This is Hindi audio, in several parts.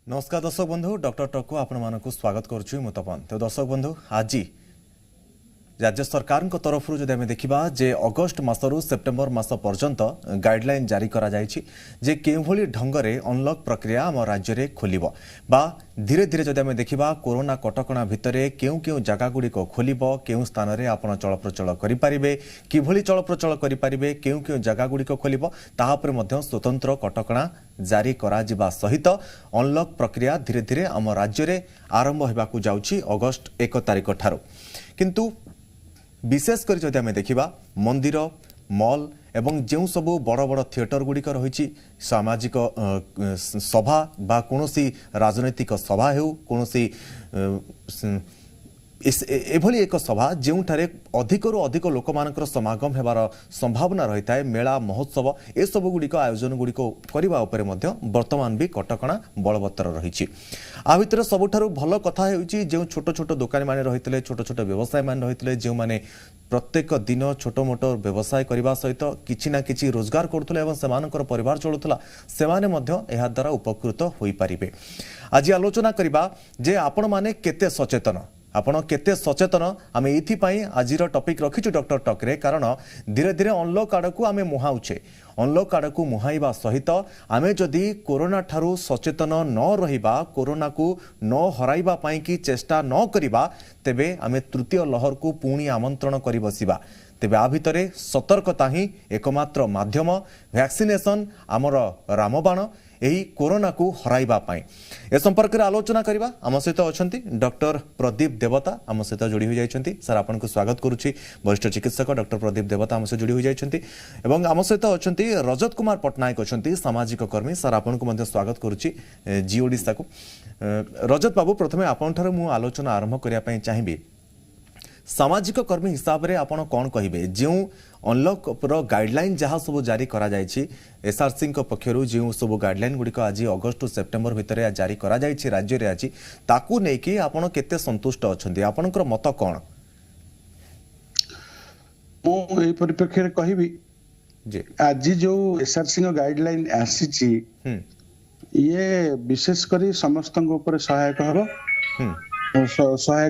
नमस्कार दर्शक बंधु डॉक्टर टक्कू आपण मानक स्वागत करुच्ची मु तपन। तो दर्शक बंधु आज राज्य सरकार तरफ जब देखा जे अगस्ट मासरू सेप्टेम्बर मास पर्यंत गाइडलाइन जारी करा जायछि जे केभली ढंगरे अनलॉक प्रक्रिया आम राज्य में खोलिबो बा धीरे धीरे जब देखा कोरोना कटकणा भितर केउ केउ जगह गुड़िक खोलिबो केउ स्थान रे आपण चलप्रचल करि पारिबे किभली चलप्रचल करि पारिबे केउ केउ जगह गुड़िक खोलिबो ताहा पर मध्य स्वतंत्र कटकणा जारी करा जिबा सहित अनलॉक प्रक्रिया धीरे धीरे आम राज्य में आरंभ होबाकू जाउछि अगस्ट 1 तारिख ठारू। किंतु विशेषकर जदि आम देखा मंदिर मॉल एवं जो सब बड़ बड़ थिएटर गुड़िक रही सामाजिक सभा बा कोनोसी राजनैतिक सभा हो कोनोसी एभली एक सभा जोठारे अधिकरू अधिक लोक मानकर समागम हेबार संभावना रही है मेला महोत्सव ए सब गुड़िक आयोजन गुड़िक करने उपर वर्तमान भी कटकणा बलवत्तर रही। आ भितर सबुठारु भल कथा होउची जो छोट छोट दुकानी माने रहितले छोट छोट व्यवसाय माने रहितले जो माने प्रत्येक दिन छोट मोट व्यवसाय करने सहित किछि ना किछि रोजगार करुथले एवं सेमानकर परिवार चलुथला सेमाने मध्य एहा द्वारा उपकृत होई परिबे। आज आलोचना करिबा जे आपण माने केते सचेतन आपण केते सचेतन आम ये आज टॉपिक रखीचु डॉक्टर टॉकरे कारण धीरे धीरे अनलॉक आड़ को आम मुहाउछे अनलॉक आड़ को मुहाइबा सहित आम जदि कोरोना ठारू सचेतन न रहिबा कोरोना को न हराइबा पाई की चेष्टा न करिबा तेबे आम तृतीय लहर को पुणी आमंत्रण करि बसिबा। तेबे आ भितरे सतर्कता ही एकमात्र माध्यम वैक्सीनेशन आमर रामबाण यही कोरोना को हराइबा पाई। ए संपर्क में आलोचना करबा आम सहित अछंती डॉक्टर प्रदीप देवता आम सहित जोड़ी हो जाइछंती। सर आपन को स्वागत करुच्ची वरिष्ठ चिकित्सक डॉक्टर प्रदीप देवता आम सहित जोड़ी हो जाइछंती एवं आम सहित अछंती रजत कुमार पटनायक अछंती सामाजिक कर्मी सर आपन को मध्य स्वागत करुच्ची जी ओडिशा को। रजत बाबू प्रथमे आपन ठारे मु आलोचना आरंभ करिया पई चाहिबी सामाजिक कर्मी हिसाब रे आपण कोन कहिबे जो अनलॉक गाइडलाइन जहाँ सब जारी करा जायछि एसआरसी पक्षर जो सब गाइडलाइन गुड़िक आज अगस्ट टू सेप्टेम्बर भितर जारी करा जायछि राज्य रे आज ताकू नेकी आपण केते संतुष्ट अछंती आपनकर मत कोन? मो ए परिप्रेक्षी रे कहिबी जे आज जो एसआरसी गाइडलाइन आसीछि ये विशेष करी समस्त ऊपर सहायक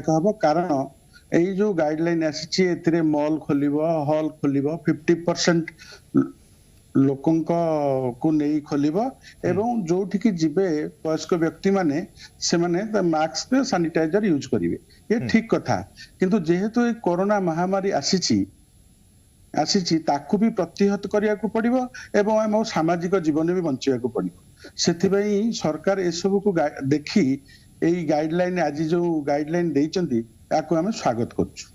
हबो कारण एई जो गाइडलाइन आसीछि एथिरे मॉल खोलिबो हॉल खोलिबो 50% लोकन को नहीं खोलिबो एवं जोठी की जिबे वयस्क व्यक्ति माने से माने मास्क सैनिटाइजर यूज करिवे ये ठीक कथा किंतु जेहेतु कोरोना महामारी आसीछि ताकू भी प्रतिहत करिया को पड़िबो एवं हम सामाजिक जीवन भी बंचिया को पड़िबो सेथिबई सरकार ए सब को देखी एई गाइडलाइन आज जो गाइडलाइन देइचंती ताकू हम स्वागत करछु।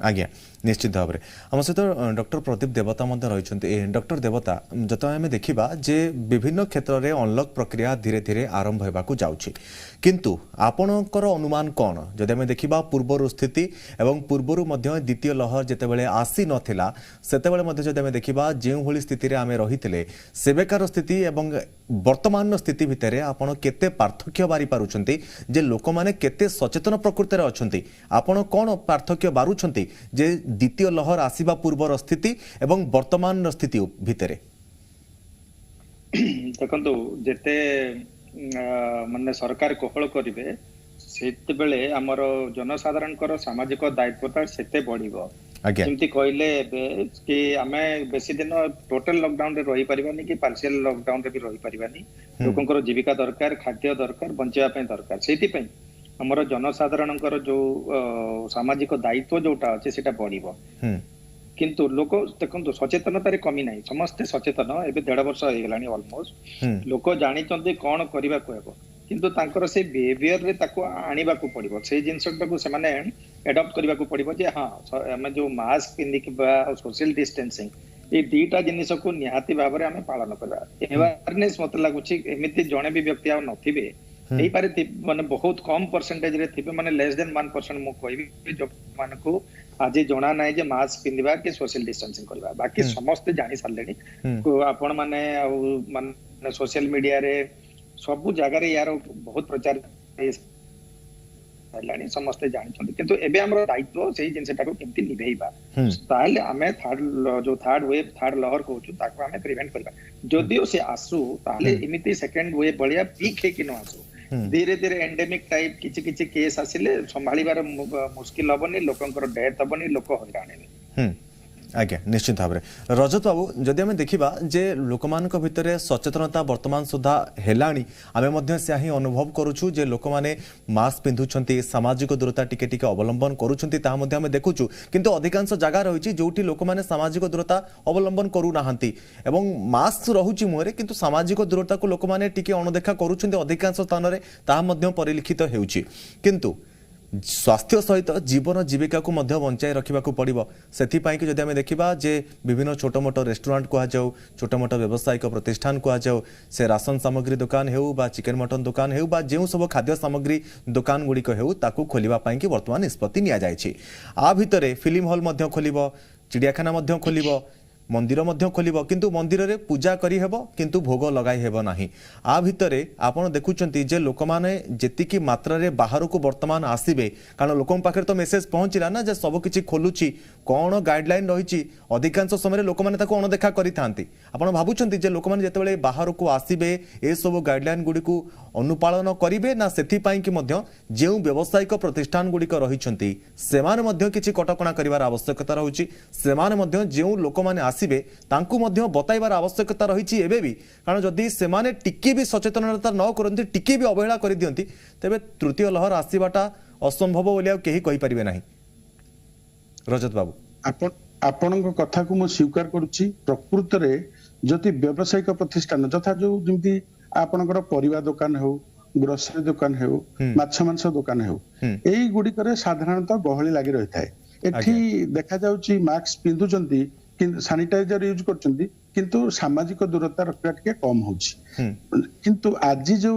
आज्ञा निश्चित भाव में आम सहित डॉक्टर प्रदीप देवता रही डॉक्टर देवता जत आम देखा जे विभिन्न क्षेत्र में अनलॉक प्रक्रिया धीरे धीरे आरंभ होगा जाउछि किंतु आपणकर अनुमान कौन जदि आम देखा पूर्वर स्थिति एवं पूर्वर द्वितीय लहर जितेबाला आसी नथिला सेतेबाला जदि आम देखा जो भली स्थिति आम रही सेबेकार स्थिति एवं वर्तमान स्थिति भितर आपण केते पार्थक्य बारी पारुछंती जे लोक माने केते सचेतन प्रकृति रे अछंती आपण कोन पार्थक्य बारुछंती जे द्वितीय लहर आसीबा पूर्वर स्थिति एवं वर्तमान स्थिति भितरे? देखंतु जेते माने सरकार कोहल करिवे सेते बेले हमर जनसाधारणकर सामाजिक दायित्वता सेते बढ़िबो जेमती कहले कि आमे बेसी दिन टोटल लॉकडाउन रे रही परिबानी कि पार्शियल लॉकडाउन रे भी रही परिबानी लोकंकर जीविका दरकार खाद्य दरकार बंचिया पे दरकार सेति पे हमर जनसाधारणकर जो सामाजिक दायित्व जोटा अछि सेटा बढ़िबो किंतु लोक देखंतु सचेतनता रे कमी नाही समस्त सचेतन एबे 1.5 वर्ष हो गेलानी ऑलमोस्ट लोक जानि चंदे कोन करिबा कहबो किंतु तांकर से बिहेवियर रे ताको आनिबा को पड़िबो से जिंसटा को से माने एडॉप्ट करिबा को पड़िबो जे हां हमें जो मास्क पिंदी के सोशल डिस्टेंसिंग ये दीटा जिनिस को निहाती भाव रे हमें पालन करबा अवेयरनेस मत लागुची एमिति जणे भी व्यक्ति आ नथिबे एही पारे माने बहुत कम परसेंटेज रे थिबे माने लेस देन 1% मो कहबी जो मान को आज जना नाही जे मास्क पिंदिबा के सोशल डिस्टेंसिंग करबा बाकी समस्त जानि सारलेनी को आपण माने माने सोशल मीडिया रे सब जगह रे यार बहुत प्रचार ହେଲାଣି ସମସ୍ତେ ଜାଣିଛନ୍ତି କିନ୍ତୁ ଏବେ ଆମର ଦାୟିତ୍ୱ ସେଇ ଜିନିଷଟାକୁ କେମିତି ନିଭେଇବା ତାହେଲେ ଆମେ ଥାର୍ଡ ୱେଭ ଥାର୍ଡ ଲହର କହୁଛୁ ତାକୁ ଆମେ ପ୍ରିଭେଣ୍ଟ କରିବା ଯଦିଓ ସେ ଆସୁ ତାହେଲେ ଏମିତି ସେକେଣ୍ଡ ୱେଭ ଭଳିଆ ପିକ୍ ହେଇକି ନ ଆସୁ ଧୀରେ ଧୀରେ ଏଣ୍ଡେମିକ ଟାଇପ କିଛି କିଛି କେସ୍ ଆସିଲେ ସମ୍ଭାଳିବାର ମୁସ୍କିଲ ହବନି ଲୋକଙ୍କର ଡେଥ ହବନି ଲୋକ ହଇରାଣ ହେବେ आज्ञा निश्चित भाव में रजत बाबू जदि आम देखा जे लोक भितर सचेतनता बर्तमान सुधा हेलाणी आमे से ही अनुभव करुछु जे लोक मैंने मास्क पिंधुछंती सामाजिक दूरता टिके टिके अवलंबन करुछंती ताहा मध्ये आमे देखुछु किंतु अधिकांश जगह रही जोटी लोक मैंने सामाजिक दूरता अवलंबन करू नाहंती एवं मास्क रहुछि मुहरे किंतु सामाजिक दूरता को लोक मैंने टिके अणदेखा करुछंती अधिकांश स्थान रे ताहा मध्ये परिलक्षित हेउछि किंतु स्वास्थ्य सहित जीवन जीविका को मध्य बंचाई रखा पड़ो से जदि आम देखा जे विभिन्न छोट मोट रेस्टोरेंट कहुँ छोट मोट व्यावसायिक प्रतिष्ठान कहुँ से राशन सामग्री दुकान हो चिकेन मटन दुकान हो जो सब खाद्य सामग्री दुकान गुड़िक हो खोलने की बर्तमान निष्पत्ति नि जाइछि आ भितर फिल्म हॉल खोल चिड़ियाखाना खोल मंदिर खोल किंतु मंदिर रे पूजा करी हेबो किंतु भोग लगाई हेबो नाही आ भितरे आपण देखुचंती जे लोक माने जेतिकी मात्रा रे बाहर को वर्तमान आसीबे कारण लोकन पाखरे तो मेसेज पहुंचिला ना जे सब किछि खोलुची कोन गाइडलाइन रहिची अधिकांश समय लोक माने ताको अणदेखा करि थांती आपण भाबुचंती जे लोक माने जेतेबेले बाहर को आसीबे ए सब गाइडलाइन गुडी को अनुपालन करिवे ना सेथि पई कि मध्य जे व्यावसायिक प्रतिष्ठान गुडी को रहिचंती सेमान मध्य किछि कटकणा करिवार आवश्यकता रहुची सेमान मध्य जे लोक माने आसीबे तांकु मध्य बताइबार आवश्यकता रहिछि एबे भी कारण जदि सेमाने टिके भी सचेतनता न करंती टिके भी अवहेला करि दियंती तबे तृतीय लहर आसीबाटा असंभव बोलिया केही कहि परिबे नाही रजत बाबू आपणको कथा को मु स्वीकार करूची प्रकृत रे जति व्यावसायिक प्रतिष्ठान जथा जो जेमती आपणकर परिवा दुकान हो ग्रोसरी दुकान हो माछ मांस दुकान हो एई गुडी करे साधारणतः गहली लागि रही थाए एठी देखा जाउची मास्क पिंधुचंती सानिटाइजर यूज करचंती किंतु सामाजिक दूरता रखा टिके कम होची किंतु आज जो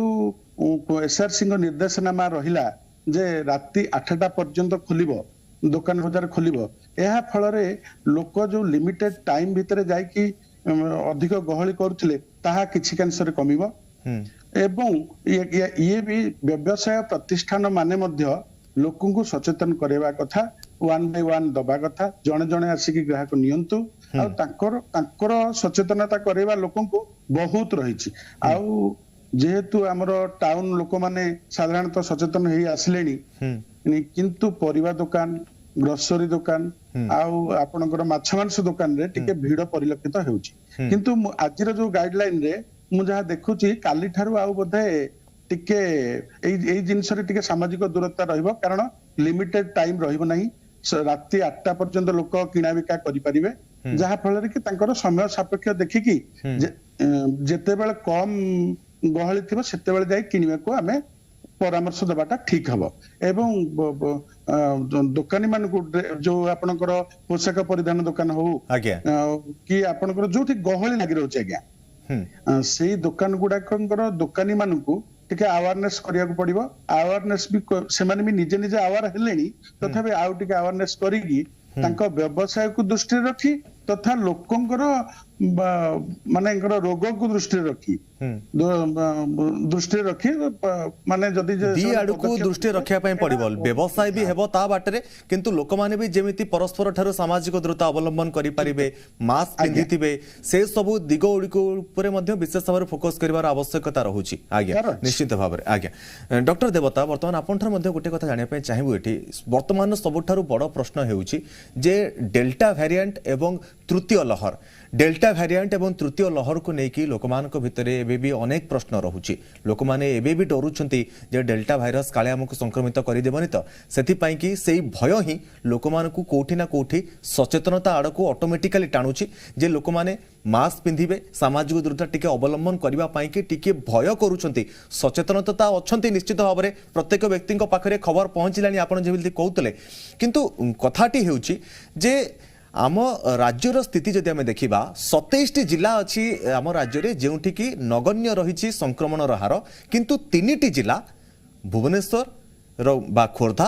एसआरसी निर्देशनामा रहिला जे राति 8टा पर्यंत खोलिबो दुकान बाजार खोलिबो एहा फल रे लोक जो लिमिटेड टाइम भितर जाई कि अधिक गहली करुथिले ताहा किछि कैंसर कमिबो एवं ये भी व्यवसाय प्रतिष्ठान माने मध्य लोक को सचेतन करवा कथा 1 by 1 दबा कथा जणे जणे आसिकी ग्राहक नियंतु आ तांकर सचेतनता करवा लोक को बहुत रही आउ जेहेतु हमरो टाउन लोक माने साधारणतः सचेतन हेई आसलेनी किंतु परिवा दुकान ग्रोसरी दुकान आउ आपनकर माछ मांस दुकान रे टिके भीड़ परिलक्षित हेउची किंतु आजिर जो गाइडलाइन रे मु जहा देखुची काली ठारू आउ बोधे टिके एई जिंस रे टिके सामाजिक दूरता रहइबो कारण लिमिटेड टाइम रहइबो नाही राति 8टा पर्यंत लोक किना बिका करि परिबे जहा फल रे कि तांकर समय सापेक्ष देखिकी जेते बेले कम गहली थिबो सेते बेले जाई किनिबा को हमें परामर्श देवाटा ठीक हबो एवं दुकानी मान जो आपनकर पोशाक परिधान दुकान हो कि आपनकर जोठी गहली लागि रहउछ आज्ञा से दुकान गुडाकर दुकानी मानकू टिके अवेयरनेस करिया को पड़िबो अवेयरनेस भी से माने भी निजे निजे अवेयर हेलेनी तथापि आउ टिके अवेयरनेस करिगी तांको व्यवसाय को दृष्टि रखी तथा लोकंकर माने रोग को दृष्टि रखी माने जदी दी आडू को दृष्टि रखिया पय पड़िबो व्यवसाय भी हेबो ता बाटरे किंतु लोक माने भी जेमिति परस्पर ठारो सामाजिक दूरता अवलंबन करि परिबे मास्क पिंधिथिबे से सब दिग उडीको ऊपर मध्ये विशेष भाव फोकस करिवार आवश्यकता रहुची आज्ञा निश्चित भाव रे आज्ञा डॉक्टर देवता वर्तमान आपन ठार मध्ये गोटे कथा जानिया पय चाहिबो एठी वर्तमान सबठारो बड़ प्रश्न हेउची जे डेल्टा वेरिएंट एवं तृतीय लहर डेल्टा वेरिएंट एवं तृतीय लहर को लेकिन लोकमानक भितरे एबे भी अनेक प्रश्न रहुची लोक माने एबे भी डरुछंती जे डेल्टा भाइरस काले हमकु संक्रमित करि देबनी तो सेथि पई कि सेही भय ही लोकमानकु कोठी ना कोठी सचेतनता आडकु ऑटोमेटिकली टाणुची जे लोक माने मास्क पिंधिबे सामाजिक दूरता टिके अवलंबन करबा पई कि टिके भय करूछंती सचेतनता अछंती निश्चित भाव में प्रत्येक व्यक्ति पाखरे खबर पहुंचलानी आपण जेबिलि कहउतले किंतु कथाटी हेउची जे आम राज्यर स्थिति जदि आम देखा 27टी जिला अच्छी आम राज्य जोटि की नगण्य रही संक्रमण हार किंतु 3टी जिला भुवनेश्वर बा खोर्धा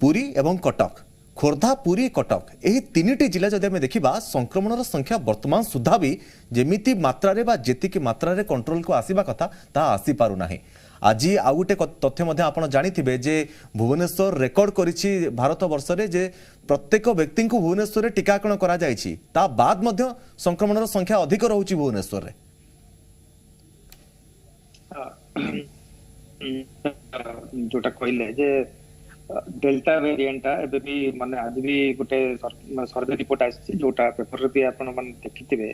पुरी एवं कटक खोर्धा पुरी कटक यही 3टी जिला जदि आम देखा संक्रमण संख्या वर्तमान सुधा भी जेमिति मात्रा रे बा जेतिकी मात्रा रे कंट्रोल को आसीबा कथा ता आसी पारु नाही आज आउ गोटे तथ्य मध्य आपण जानिथिबे जे भुवनेश्वर रेकर्ड करिछि भारत वर्ष रे जे प्रत्येक व्यक्ति को भुवनेश्वर रे टीकाकरण करा जायछि ता बाद मध्य संक्रमणर संख्या अधिक रहउछि भुवनेश्वर रे जोटा कहले जे डेल्टा वेरिएंट एबे भी माने आज भी गोटे सर्वे रिपोर्ट आछि जोटा पेपर रे भी आपण मन देखिथिबे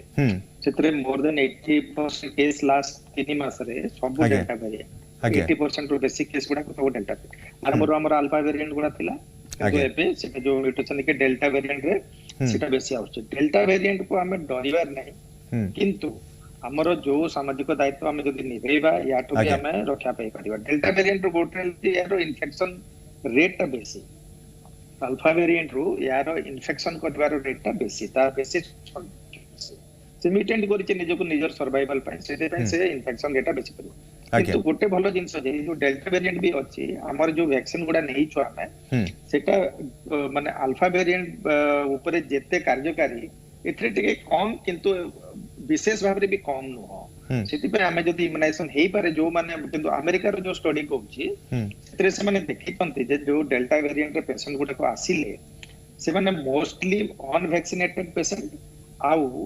सेतरे मोर देन 80% केस लास्ट 3 मास रे सब डेल्टा वेरिएंट 80% रो बेसिक केस गुडा सब डेल्टा आरमरो हमर अल्फा वेरिएंट गुडा थिला तो एबे से जो म्यूटेशन के डेल्टा वेरिएंट रे सेटा बेसी आउछ डेल्टा वेरिएंट को हमें डरिवार नहीं किंतु हमरो जो सामाजिक दायित्व हमें जदि निभेबा या तो भी हमें रक्षा पाई परिबा डेल्टा वेरिएंट रो गोटे यारो इन्फेक्शन रेट टा बेसी अल्फा वेरिएंट रो यारो इन्फेक्शन करबार रेट टा बेसी ता बेसी से म्यूटेंट करिचे निज को निजर सर्वाइवल पाई से पे से इन्फेक्शन रेट टा बेसी करिवो किंतु गोटे भलो जिंस जे जो डेल्टा वेरिएंट भी अछि हमर जो वैक्सीन गुडा नहीं छु हमें सेटा माने अल्फा वेरिएंट ऊपर जेते कार्यकारी एथरे टिके कम किंतु विशेष भाव भी कम नुह से आम जब इम्युनाइजेशन हो पारे जो माने किंतु अमेरिका जो स्टडी कहूँ से माने देखिछंती जे जो डेल्टा वेरिएंट रे पेशेंट गुडा को आसिले से माने मोस्टली अनवैक्सीनेटेड पेशेंट आउ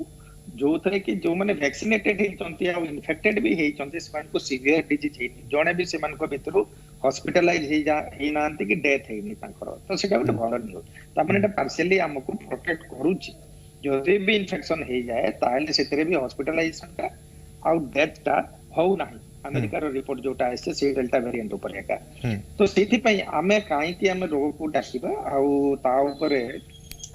जो थे कि जो माने वैक्सीनेटेड हेचंती आ इन्फेक्टेड भी हेचंती से को सीवियर डिजीज हे जणे भी से मान को भितरु हॉस्पिटलाइज हे नांती कि डेथ हेनी तांकर तो सेटा गोटे भल न्यूज ता माने एटा पार्शियली हमको प्रोटेक्ट करूची जदि भी इन्फेक्शन हो जाए ताहले सेतरे भी हॉस्पिटलाइजेशन का आउ डेथ टा हो नाही अमेरिका रो रिपोर्ट जोटा आसे से डेल्टा वेरिएंट ऊपर एका तो सेथि पई आमे काई कि आमे रोग को डाकिबा आउ ता ऊपर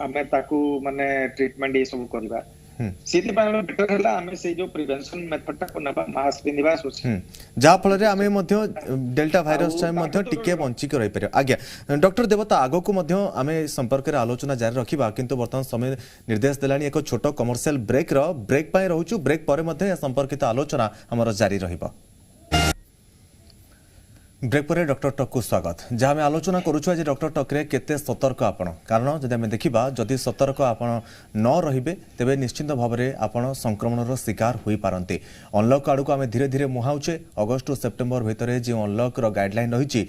आमे ताकू माने ट्रीटमेंट ए सब करबा सेथि पई आमे बेटर हला आमे से जो प्रिवेंशन मेथड टा को नबा मास्क पिनिबा जा फल रे आमे मध्य डेल्टा वायरस टाइम मध्य टिके बंची कर रही परियो आज्ञा डॉक्टर देवता आगो को मध्य आमे संपर्क रे आलोचना जारी रखिबा किंतु वर्तमान समय निर्देश देलानी एक छोटो कमर्शियल ब्रेक पाई रहउछु ब्रेक परे मध्य संपर्कित आलोचना हमर जारी रहिबा ब्रेक पर डॉक्टर टक को स्वागत जहाँ आम आलोचना करुछु आज डॉक्टर टक रे केते सतर्क आपण कारण जदि आम देखा जदि सतर्क आपण न रहिबे तेबे निश्चित भाव में आपण संक्रमणर शिकार होई पारंते अनलॉक आड़ को आम धीरे धीरे मुहाउचे अगस्ट सेप्टेम्बर भितर जो अनलॉक गाइडलाइन रही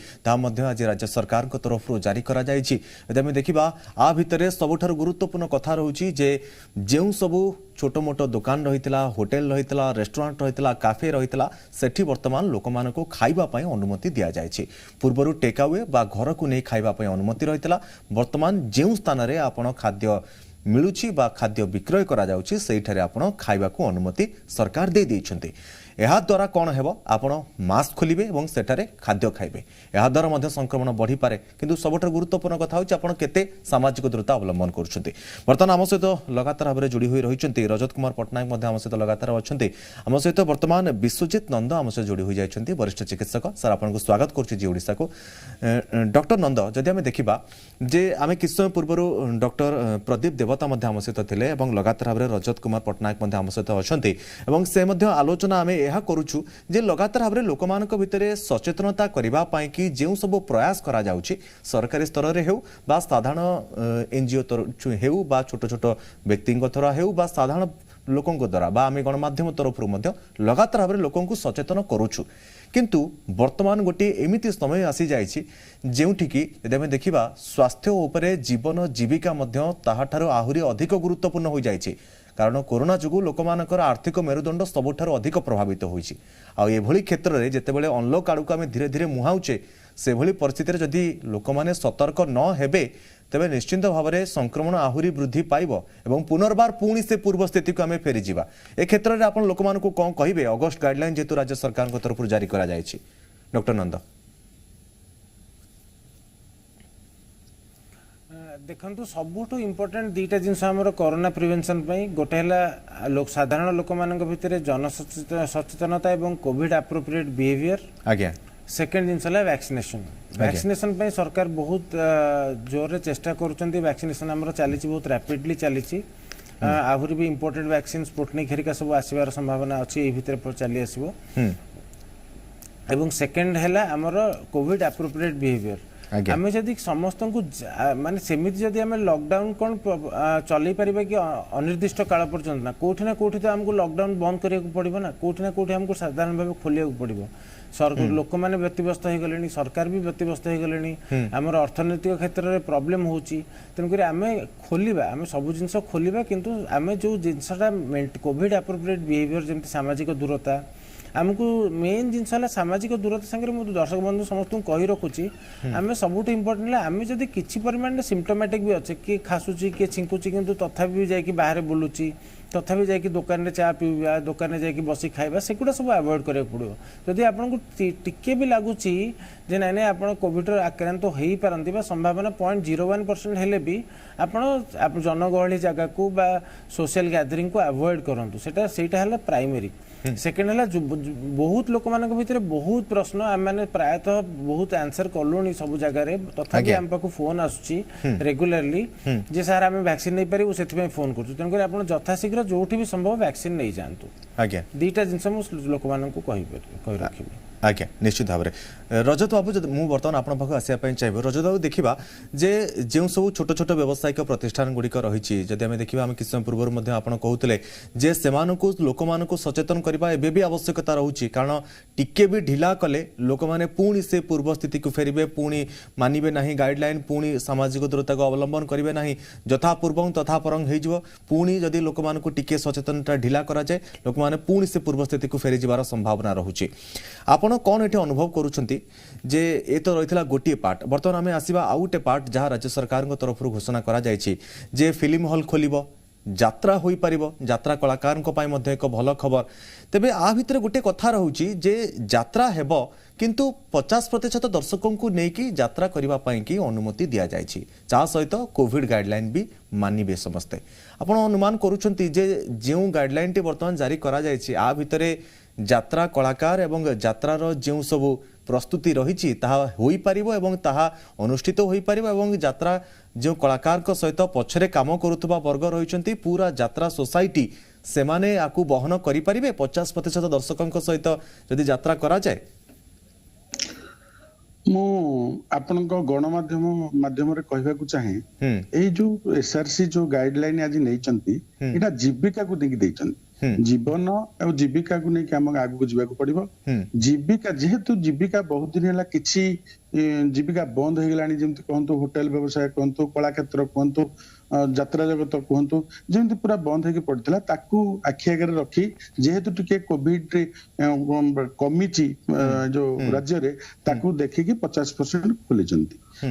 आज राज्य सरकार तरफ जारी करा जायछि यदि आम देखा आ भितर सबुठारु गुरुत्वपूर्ण कथा रहउछि जे जेउ सबु छोट मोट दुकान रही होटेल रही रेस्टोरेंट रही काफे रही सेठी वर्तमान लोक मानक खाइबा पई अनुमति दिया जायछि पूर्वरु टेक अवे बा घर को नहीं खाइबा पई अनुमति रही वर्तमान जेउ स्थान रे आपण खाद्य मिलुछि बा खाद्य विक्रय करा जाउछि सेहिठारे आपण खाइबा को अनुमति सरकार दे दैछन्ति एहा द्वारा कौन हेबो आपण मास्क खोलिबे एवं सेठारे खाद्य खाइबे एहा द्वारा मध्य संक्रमण बढ़ी पारे किंतु सबठार गुरुत्वपूर्ण कथा होछि आपण केते सामाजिक दूरता अवलंबन करछन्ति वर्तमान आम सहित लगातार भाव जोड़ी होई रहिछन्ति रजत कुमार पटनायक मध्य आम सहित लगातार अछन्ति आम सहित वर्तमान विश्वजीत नंद आम सहित जोड़ी होई जायछन्ति वरिष्ठ चिकित्सक सर आपन को स्वागत करछि जी ओडिसा को डॉक्टर नंद जदि आम देखिबा जे आमे किछ समय पूर्व डॉक्टर प्रदीप देवता मध्य आम सहित थिले एवं लगातार भाव रजत कुमार पटनायक मध्य आम सहित अछन्ति एवं से मध्य आलोचना आमे यह करुछु जे लगातार भाव लोक मानक भितरे सचेतनता करिबा पाई कि जेउ सब प्रयास करा जाउछि सरकारी स्तर रे हेउ बा साधारण एनजीओ तर हेउ बा छोट छोट व्यक्तिगत द्वारा हेउ बा साधारण लोकों द्वारा बा आमे गणमाध्यम तरफ लगातार भाव लोकों सचेतन करुछु किंतु वर्तमान गोटे एमिति समय आसी जाइछि जेउठिकी यदि आमे देखिबा स्वास्थ्य उपरे जीवन जीविका मध्य ताहाठारो आहुरी अधिक गुरुत्वपूर्ण हो जाइछि कारण कोरोना जोगु लोक मानकर आर्थिक मेरुदंड सबुठारु अधिक प्रभावित होइछि आ एभली क्षेत्र रे जेतेबेले अनलॉक आड़ू आमे धीरे धीरे मुहाउचे से भली परिस्थिति रे जदि लोक माने सतर्क न हेबे तेबे निश्चित भाव में संक्रमण आहुरी वृद्धि पाइब एवं पुनर्बार पुणी से पूर्व स्थिति को आम फेरी जावा ए क्षेत्र में आपण लोक मानकु कौन कहिबे अगस्ट गाइडलाइन जेतु राज्य सरकार तरफ जारी करा जायछि डॉक्टर नंद देखु सबुठ इम्पोर्टेंट दुईटा जिनस आमर कोरोना प्रिवेंशन गोटे है लोक साधारण लोक मान भितर जन सचेतनता और कोविड एप्रोप्रिएट बिहेवियर आज्ञा सेकेंड जिनस है वैक्सीनेशन वैक्सीनेशन पे सरकार बहुत जोर चेष्टा करुँच वैक्सीनेशन आमर चली बहुत रैपिडली चली आहरी भी इम्पोर्टेंट वैक्सीन स्पुटनिक हेरिका सब आसबार संभावना अच्छी ये भितर चली आसो एवं सेकेंड है आमर कोविड एप्रोप्रिएट बिहेवियर आज्ञा। आमे जदि समस्त को माने सेमिति जदि आमे लॉकडाउन कोन चलै परिबा कि अनिर्दिष्ट काल पर्यंत ना कोठी तो हमको लॉकडाउन बंद करिया को पड़िबो ना कोठी हमको साधारण भाव खोलिया को पड़िबो सरकार लोक मैंने व्यतिव्यस्त हो गले सरकार भी व्यतिव्यस्त हो गले आमर अर्थनैतिक क्षेत्र में प्रोब्लेम होची तेणुक आम खोलिबा आम सब जिनस खोलिबा किंतु आम जो जिनसटा कोविड एप्रोप्रिएट बिहेवियर जमी सामाजिक दूरता आमको मेन जिनस है सामाजिक दूरता संगे मुझे दर्शक बंधु समस्त कही रखुची आम सबुठ इम्पोर्टेंट आम जब किसी परिमाण सिम्पटोमेटिक भी अच्छे किए खासुची किए छिंकुची किंतु तथापि भी जाकि बाहर बुलूची तथापि जाकि दुकान में चा पीवा दुकान में जाकि बसी खाइबा सेगुड़ा सब अवॉइड करा पड़ो जदि आपको टिके भी लगुच जे नाई नाई आप कोविड आक्रांत हो पारती संभावना 0.01% हेले भी आप जनगहली जगह को बा सोशल गैदरिंग को अवॉइड करूँ सेटा प्राइमरी सेकेंड है बहुत लोक मान भर बहुत प्रश्न आम मैंने प्रायतः बहुत आंसर कलुनी सब जगह तथापि आम पाक फोन आसूची रेगुलारली जे सार आम वैक्सीन नहीं पारू से फोन करूँ तेणुक आप यथाशीघ्र जो भी संभव वैक्सीन नहीं जातु आज्ञा दीटा जिनस मुझे लोक मान कही रखी आज्ञा निश्चित भाव में रजत बाबू मुझे बर्तमान आप आसवाई चाहिए रजत बाबू देखा जे जो सब छोट छोट व्यावसायिक प्रतिष्ठान गुड़िक रही जब आम देखा आम किसी समय पूर्व आप कहते जे से लोक मान सचेतन करने एवं भी आवश्यकता रोचे कारण टिके भी ढिला कले लोक मैंने पुणी से पूर्व स्थिति को फेरबे पुणी मानवे ना गाइडलाइन पुणी सामाजिक दूरता को अवलंबन करेंगे ना यथा पूर्व तथा परंग पुणी जदि लोक मान टिके सचेतनता ढिला कराए लोक मैंने पुणी से पूर्व स्थिति को फेरी जबार संभावना रोचे आपण कौन ये अनुभव करुँच जे ये तो रही गोटे पार्ट बर्तमान आम आसवा आउ गोटे पार्ट जहाँ राज्य सरकार तरफ घोषणा करा जे फिल्म हॉल खोल यात्रा हो पार यात्रा कलाकार एक भल खबर तेबे आ भितर गोटे कथा रोचे जे यात्रा हेब किंतु 50% दर्शकों को लेकिन यात्रा करने की अनुमति दि जाएगी ता सहित कोविड गाइडलाइन भी मानवे समस्ते आपण अनुमान करुँच जो गाइडलाइन टी बर्तमान जारी करा जायछि आ भितरे यात्रा कलाकार एवं यात्रार जो सब प्रस्तुति रही अनुष्ठित हो पार एवं यात्रा जो कलाकार सहित पछरे काम करुवा वर्ग रही पूरा यात्रा सोसाइटी से माने आकु बहन करि परिबे 50% दर्शकों सहित जदि यात्रा करा जाए मु आपनक गणमाध्यम माध्यम रे कहबा को चाहे एई जो एसआरसी जो गाइडलाइन आज नैचंती एटा जीविका को देकी दैचंती जीवन और जीविका को नहीं आम आगू जावाक पड़ो जीविका जेहेतु जीविका बहुत दिन है किसी जीविका बंद हो गलानी जमती कहतु होटेल व्यवसाय कहतु कला क्षेत्र कहतु यात्रा जगत कहतु जमती पूरा बंद होगी पड़ता ताकू आखि आगे रखी जेहेतु टिके कोविड कमी जो राज्य रे ताकू देखिकी 50% खोली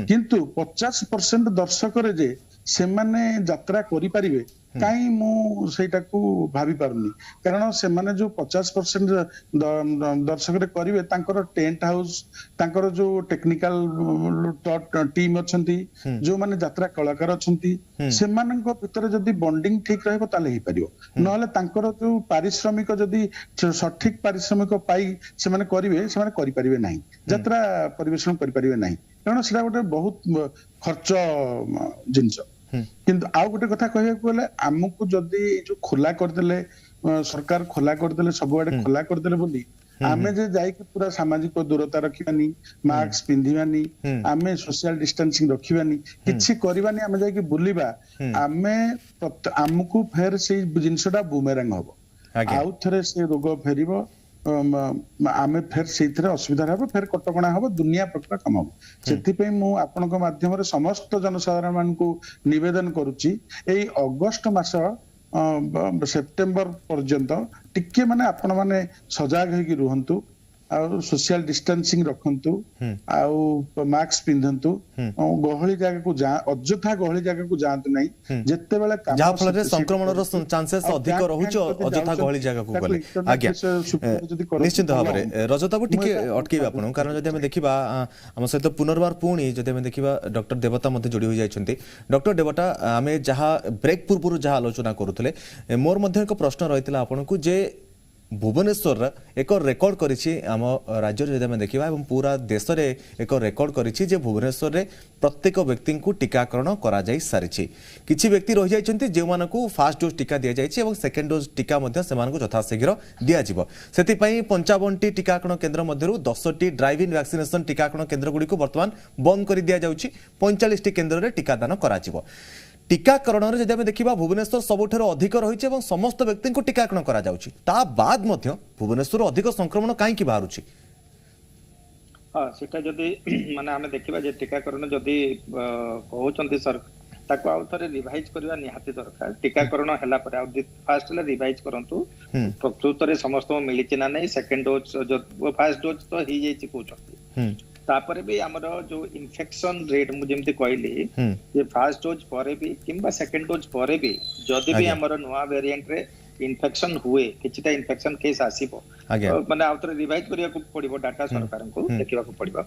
किंतु 50% दर्शक रे जे से माने यात्रा करि परिबे कहीं मुझा भावी पारुनी कारण से माने जो 50% दर्शक करेंगे टेंट हाउस तांकर जो टेक्निकल टीम अच्छी जो माने यात्रा कलाकार अच्छी से भितर जदि बॉन्डिंग ठीक रहिबो ताले ही परियो नहले तांकर जो पारिश्रमिक जदि सठिक पारिश्रमिक पाई से माने करिवे से माने करि परिबे नाही यात्रा परिवेषण करि परिबे नाही कारण सेटा गोटे बहुत खर्च जिंस किंतु आउ गोटे कथा कहबाक गले आमको जदि जो खोला करदेले सरकार खोला करदेले सबुआडे खोला करदेले बोली आमे जे जाई कि पूरा सामाजिक दूरता रखिबानी मास्क पिंधिबानी आमे सोशल डिस्टेंसिंग रखिबानी किछि करबानी आमे जाई कि बुलिबा आमे आमको फेर से जिंसटा बुमेरांग हबो आउ थरे से रोग फेरिबो आमे फेर से असुविधा हम फेर कटकणा हम दुनिया प्रकार कम हम से मु आपनक माध्यम रे समस्त जनसाधारण मान को निवेदन करुच्ची एई अगस्त मास सेप्टेम्बर पर्यंत टिके माने आपण माने सजाग होगी रुहंतु और सोशल डिस्टेंसिंग रखंतु आउ मास्क पिंधंतु गहली जगह को अଯଥା गहली जगह को जांतु नहीं जेते बेले काम जा फल रे संक्रमण रो चांसेस अधिक रहउछ अଯଥା गहली जगह को गले आज्ञा निश्चित भाव रे रजताबू टिके अटकेबा आपण कारण जदि हम देखिबा हम सहित पुनर्बार पुणी जदि हम देखिबा डॉक्टर देवता मध्ये जोड़ी हो जाइछन्ती डॉक्टर देवता आमे जहा ब्रेक पूर्व जहा आलोचना करूथले मोर मध्ये एक प्रश्न रहितला आपण को जे भुवनेश्वर एक रेकर्ड करिछि आम राज्य रे जदि देखिबा एवं पूरा देश रे एक रेकर्ड करिछि जे भुवनेश्वर रे प्रत्येक व्यक्ति को टीकाकरण करा जाई सारिछि किछि व्यक्ति रहि जाइछन्ति जे मानको फर्स्ट डोज टीका दिया जाइछि एवं सेकंड डोज टीका मध्ये से मानको यथाशीघ्र दिया जिवो सेति पई 55टी टीकाकरण केन्द्र मध्यरु 10टी ड्राइव इन वैक्सीनेशन टीकाकरण केन्द्र गुडी को वर्तमान बंद कर दिया जाउछि 45टी केन्द्र रे टीकादान करा जिवो टीकाकरण रे जदि देखिबा भुवनेश्वर सबुठारो अधिक रहिछि एवं समस्त व्यक्ति को टीकाकरण करा जाउछि ता बाद मध्य भुवनेश्वर अधिक संक्रमण काहे कि बाहरुछि हाँ सेटा जदि माने आमे देखिबा जे टीकाकरण जदि कहउचंती सर ताको आउ थरे रिवाइज करबा निहाती दरकार टीकाकरण हला पर आउ फर्स्ट ले रिवाइज करंतु प्रकृत रे समस्त मिलिछि ना नै सेकंड डोज जो फर्स्ट डोज तो ही जाइछि कहउचंती तापर भी हमर जो इन्फेक्शन रेट मु जेमति कहली जे फर्स्ट डोज परे भी किंबा सेकंड डोज परे भी जदि भी हमर नुवा वेरिएंट रे इन्फेक्शन हुए किछटा इन्फेक्शन केस आसीबो माने आउतर रिवाइज करिया को पड़िबो डाटा सरकार को देखिबा को पड़िबो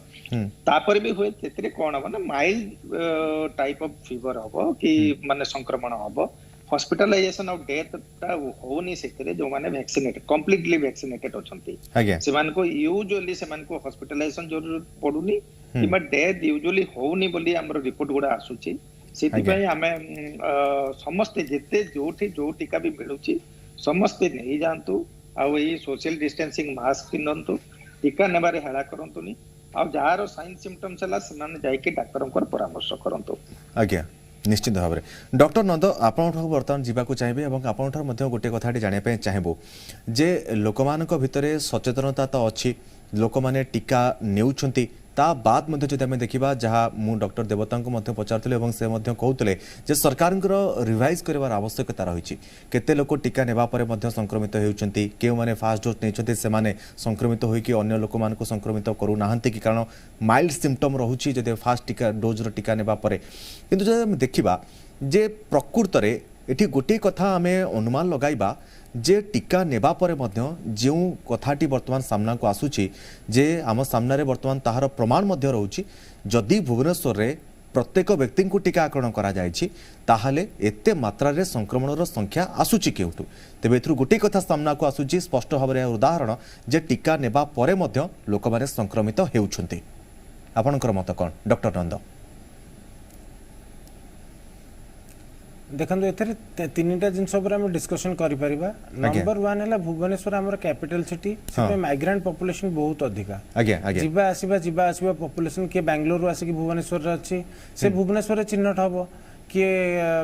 तापर भी हुए तेतरे कोन हो ना माइल्ड टाइप ऑफ फीवर हबो कि माने संक्रमण हबो हॉस्पिटलाइजेशन ऑफ डेथ ता होनी सेतरे जो माने वैक्सीनेटेड कंप्लीटली वैक्सीनेटेड अछंती से मान को यूजुअली से मान को हॉस्पिटलाइजेशन जरूर पडुनी किबा डेथ यूजुअली होनी बोली हमर रिपोर्ट गुडा आसुची सेति पई हमें समस्त जेते जोठी जो टीका भी मिलुची समस्त नहीं जानतु आ एई सोशल डिस्टेंसिंग मास्क पिनंतु टीका नेबारे हेला करंतुनी आ जार साइन सिम्पटम्स हला समान जाई के डॉक्टर को परामर्श करंतु आज्ञा निश्चित भाव में डॉक्टर नंद आपठ बर्तमान जावाक चाहिए और आपठ गोटे कथाटी जानापी चाहबू जे लोक भितर सचेतनता तो अच्छी लोक मैंने टीका नेउछंती ता बाद मध्य जदि आम देखा जहाँ मु डॉक्टर देवता को पचारुले से कहते जे सरकार रिवाइज कर आवश्यकता रही केते लोक टीका नेबा परे मध्य संक्रमित होती क्यों मैंने फास्ट डोज नहीं से संक्रमित होइकी अन्य लोक मानक संक्रमित करूना कि कारण माइल्ड सिम्पटम रोचे जदि फास्ट टीका डोज टीका नेबा परे किंतु जदि आम देखा जे प्रकृत में ये गोटे कथा आम अनुमान लगाइबा जे टीका नेबा परे मध्य जो कथाटी वर्तमान सामना को आसुची जे आम सामने वर्तमान ताहार प्रमाण मध्य रहउची जदि भुवनेश्वर रे प्रत्येक व्यक्ति को टीकाकरण करा जायछि ताहाले एते मात्रा रे संक्रमण रो संख्या आसुची केउटु तेबे एथरु गोटे कथा सामना को आसुची स्पष्ट भाव रे उदाहरण जे टीका नेबा परे मध्य लोक माने संक्रमित हेउछन्ति आपनकर मत कोन डॉक्टर नंद देखो ये तीन टा जिनस डिस्कसन कर नंबर 1 है भुवनेश्वर आम कैपिटल सिटी माइग्रेंट पॉपुलेशन बहुत अधिका जीवा आसवा पॉपुलेशन किए बेंगलोर आसिक भुवनेश्वर अच्छी से भुवनेश्वर चिन्हट हम किए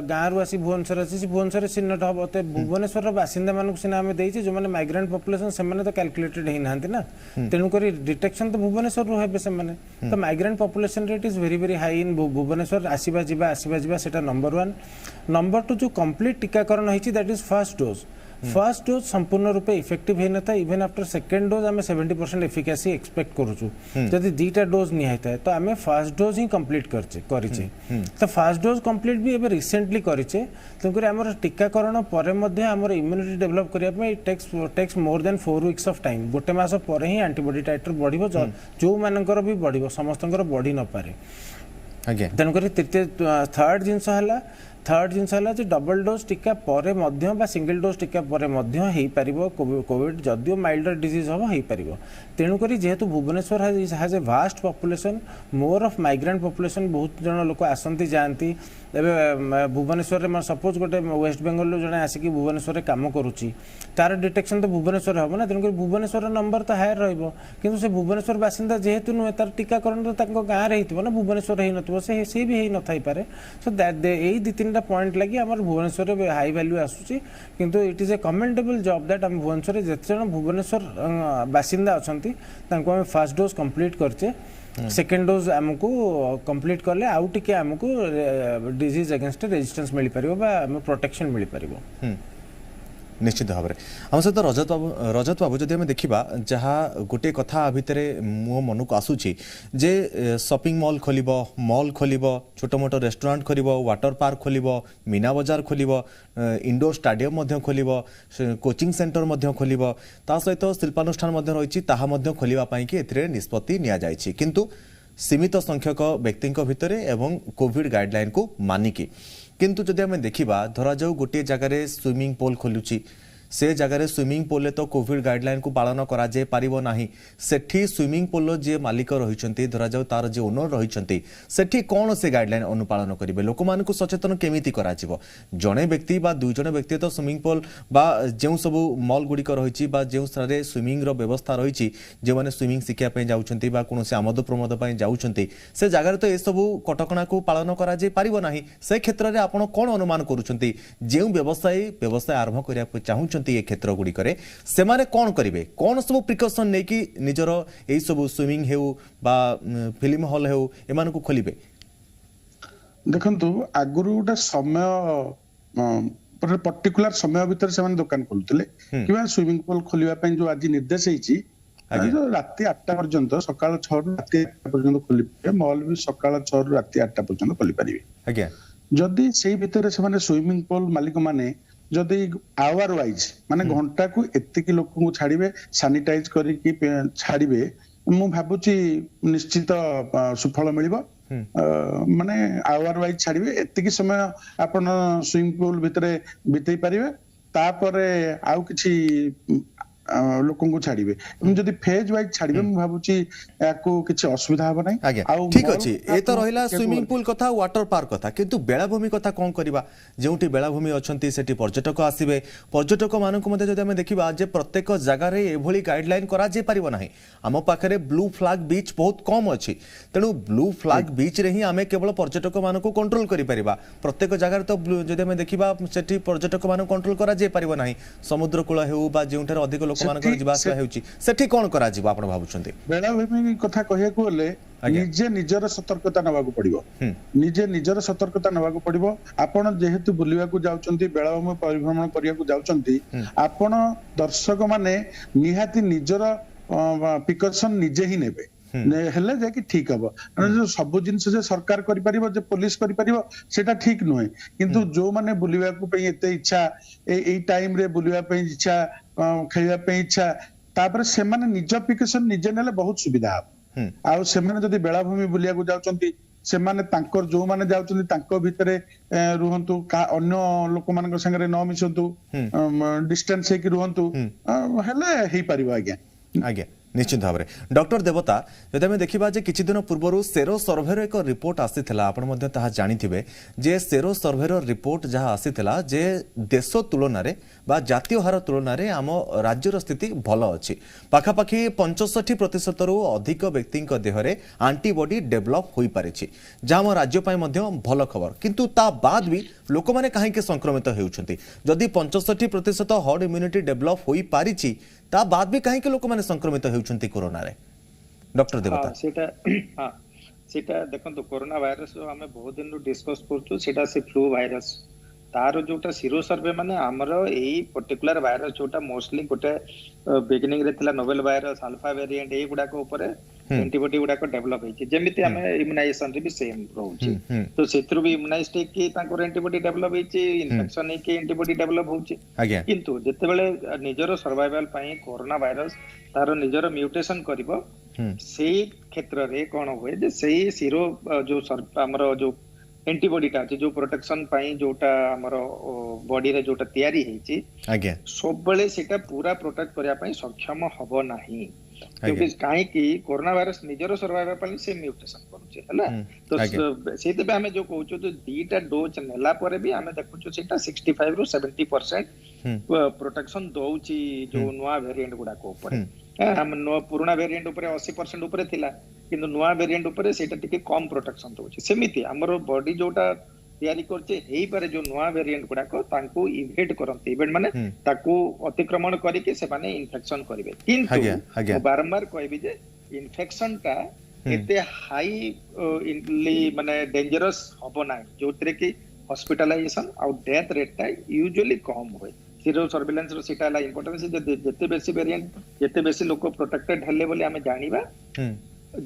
गाँव रु आसी भुवनेश्वर अच्छी भुवनेश्वर चिन्हट हम तो भुवनेश्वर बासिंदा मानक सिना आम देचे जो मैंने माइग्रेंट पॉपुलेशन से तो कैलकुलेटेड होना ना तेणुक डिटेक्शन तो भुवनेश्वर रु हे से तो migrant population rate is very very high in Bhubaneswar आसवा जा नंबर 1 नंबर 2 जो कंप्लीट टीकाकरण होती दैट इज फर्स्ट डोज संपूर्ण रूपे इफेक्टिव होना था इवन आफ्टर सेकेंड डोज आम 70% एफिकासी एक्सपेक्ट करूँ जदि दीटा डोज नि है तो आम फर्स्ट डोज ही कंप्लीट करे तो फर्स्ट डोज कंप्लीट भी एबे रिसेंटली करेचे तेणुक आम टीकाकरण पर आम इम्यूनिटी डेभलप करने takes more than 4 weeks of time गोटे मास पर ही एंटीबॉडी टाइटर बढ़िबो जो मानकर भी बढ़िबो समस्तंकर बढ़ी न पारे तेणुक थर्ड जिनस है जो डबल डोज टीका पर सिंगल डोज टीका पर कोविड जदियो माइल्डर डिजीज हम हो पार तेणुक जेहेतु Bhubaneswar has a vast population more of migrant population बहुत जन लोक आसती जाती भुवनेश्वर में सपोज गोटे वेस्ट बेंगल जड़े आसिक भुवनेश्वर कम करुच्ची तार डिटेक्शन तो भुवनेश्वर हम ना तेणुक भुवनेश्वर नंबर तो हायर रु से भुवनेश्वर बासिंदा जेहेतु नुहे तार टीकाकरण तो गाँव में हो ना भुवनेश्वर हो न सी भी हो न पारे सो यही 2-3 पॉइंट लगी आम भुवनेश्वर हाई वैल्यू आसूची किंतु it is A commendable job that आम भुवनेश्वर जिते जन भुवनेश्वर बासिंदा अच्छा आम फर्स्ट डोज कंप्लीट करचे सेकेंड डोज आमको कंप्लीट कले आउ टिके आमको डिजीज अगेंस्ट रेजिस्टेंस मिल पार प्रोटेक्शन मिल पार निश्चित भाव में आम सहित रजत बाबू जदि आम देखा जहाँ गोटे कथा भितर मो मन को आसूची जे शॉपिंग मॉल खोल छोट मोट रेस्टोरेंट खोल वाटर पार्क खोल मीना बजार खोल इंडोर स्टाडियम खोल कोचिंग सेंटर खोल ता सहित शिल्पानुष्ठान रही खोलने की निष्पत्ति नि किंतु सीमित संख्यक व्यक्ति भितर एवं कोविड गाइडलाइन को मानिकी किंतु जदि आम देखा धरा जाऊ गोटे जगार स्विमिंग पूल खोलुची से जगह स्विमिंग पूल तो कोविड गाइडलाइन को पालन करा जाय परिबो नाही सेठी स्विमिंग पूल जे मालिक रहिचंती धरा जाऊ तार जे ओनर रहिचंती सेठी कोन से गाइडलाइन अनुपालन करिवे लोक मान को सचेतन केमिति करा जिवो जणे व्यक्ति बा दुई जण व्यक्ति तो स्विमिंग पूल बा जेउ सब मॉल गुडी रहिछि बा जेउ सारे स्विमिंग रो व्यवस्था रहिछि जे माने स्विमिंग शिक्षा पे जाउचंती बा कोनोसे आमोद प्रमोद पे जाउचंती से जगह तो ए सब कटकणा को पालन करा जाय परिबो नाही से क्षेत्र रे आपण कोन अनुमान करूचंती जेउ व्यवसाय आरंभ करिया चाहूचंती ए क्षेत्र गुडी करे से माने कोन करिवे कोन सब प्रिकॉशन नै कि निजरो ए सब स्विमिंग हेउ बा फिल्म हॉल हेउ एमान को खोलिबे देखंतु आगुरु गोटे समय पर्टिकुलर समय भीतर से दुकान खोलुले कि स्विमिंग पूल खोलिया जो आज निर्देश होती राति 8टा पर्यंत सकाळ 6 रु राति 8टा पर्यंत खोली मॉल भी सकाळ 6 रु राति 8टा पर्यंत खोली पारिबे जदि सेई भितर से माने स्विमिंग पूल मालिक माने जदि आवर वाइज माने घंटा को एतिकी लोक को छाड़िबे सैनिटाइज करिकि छाड़िबे मु भाबुची निश्चित सुफल मिलिबो माने आवर वाइज छाड़िबे एतिकी समय आपण स्विमिंग पूल भितरे बितै पारिबे तापरे आउ किछि लोक को छाड़िबे जदि फेज वाइज छाड़िबे मु भाबुची याको किछि असुविधा हो नाही आउ ठीक अछि ए तो रहिला स्विमिंग पूल कथा वाटर पार्क कथा किंतु बेलाभूमि कथा कोन करबा जेउटी बेलाभूमि अछंती सेठी पर्यटक आसीबे पर्यटक मानन को मध्ये जदि हम देखिबा जे प्रत्येक जगह रे एभली गाइडलाइन करा जे परिबो नाही हम पाखरे ब्लू फ्लैग बीच बहुत कम अछि तेनु ब्लू फ्लैग बीच रे ही हमें केवल पर्यटक मान को कंट्रोल करि परिबा प्रत्येक जगह तो जदि हम देखिबा सेठी पर्यटक मान कंट्रोल करा जे परिबो नाही समुद्र कूल हेउ बा जेउठार अधिक लोक मानकर जीवासवा हेउची सेठी कोन करा जीवा आपण भाबुचंती बेलाभूमि कथा कहिया को ले निजे निजर सतर्कता नबाकू पड़िबो निजे निजर सतर्कता नबाकू पड़िबो आपण जेहेतु बुलिवा को जाउचंती बेलाभूमि परिभ्रमण करिया को जाउचंती आपण दर्शक माने निहाती निजर प्रिकॉशन निजे ही नेबे हेले जे कि ठीक हबो जो सब जिंस जे सरकार करि परिबो जे पुलिस करि परिबो सेटा ठीक नय किंतु जो माने बुलिवा को पे एते इच्छा ए टाइम रे बुलिवा पे इच्छा खेलिया पे इच्छा तापर से माने निज प्रिकॉशन निजे नेले बहुत सुविधा आ से माने जदी बेलाभूमि बुलिया को जाउचंती से माने तांकर जो माने जाउचंती तांको भितरे रुहंतु का अन्य लोक मानक संगे न मिसंतु डिस्टेंस हे कि रुहंतु हेले हे परिबो आज्ञा निश्चित भाव में डॉक्टर देवता जदि आम देखा किछि दिन पूर्व सेरो सर्भेर एक रिपोर्ट आसीथिला आपण मध्ये ताहा जानिथिबे जे सेरो सर्भेर रिपोर्ट जहाँ आसीथिला जे देश तुलन में बा जातीय हार तुलन में आम राज्यर स्थिति भल अच्छी पाखापाखि 65% रु अधिक व्यक्ति देहरे आंटीबॉडी डेभलप हो पारे जहाँ आम राज्य भल खबर किंतु ता बाद भी लोक मैंने कहीं संक्रमित होउछंती जदि 65% हर्ड इम्यूनिटी डेभलप हो पारिछि ता बाद भी कहीं लोक मैंने संक्रमित होउछंती कोरोना रे डॉक्टर देवता सेटा देखंतु कोरोना वायरस हमें बहुत दिन डिस्कस करछु सेटा से फ्लू वायरस तार जोटा सीरो सर्वे माने हमर एई पर्टिकुलर वायरस जोटा मोस्टली गोटे बिगिनिंग रे थिला नोवेल वायरस अल्फा वेरिएंट ए गुडा को ऊपर एंटीबॉडी गुडा को डेवलप होई जेमिति हमें इम्यूनाइजेशन रे भी सेम रहउची तो सेत्रु भी इम्यूनाइज की तांको एंटीबॉडी डेवलप होई इन्फेक्शन की एंटीबॉडी डेवलप होउची किंतु जते बेले निजरो सर्वाइवल पई कोरोना वायरस तार निजरो म्यूटेशन करिवो सेई क्षेत्र रे कोन होय जे सेई सीरो जो हमर जो एंटीबॉडी टा जो प्रोटेक्शन पाई जोटा हमर बॉडी रे जोटा तयारी हेची आज्ञा सब बेले सेटा पूरा प्रोटेक्ट करिया पई सक्षम हबो नाही क्योंकि काहे कि कोरोना वायरस निजरो सर्वाइवल पई से म्यूटेशन करूचे हला तो सेते बे हमें जो कहउचो तो दीटा डोज नेला परे भी हमें देखुचो सेटा 65 रु 70% प्रोटेक्शन दोउची जो नवा वेरिएंट गुडा को ऊपर हम पुराना वेरिएंट ऊपर 80% ऊपर थिला किंतु नुआ वेरिएंट ऊपर सेटा टिके कम प्रोटेक्शन दोउची सेमिति हमर बॉडी जोटा तयारी करचे हेई पारे जो नुआ वेरिएंट गुडा को तांको इवेट करंती इवेट माने ताको अतिक्रमण करी के से माने इन्फेक्शन करिवे किंतु बारंबार कहबी जे इन्फेक्शन ता एते हाई माने डेंजरस हबो ना जोतरे कि हॉस्पिटलाइजेशन और डेथ रेट ता यूजुअली कम होय सीरो सर्वेलेंस रो सेटा ला इंपोर्टेंस जते बेसी वेरिएंट जते बेसी लोक प्रोटेक्टेड हले बोली हमें जानिबा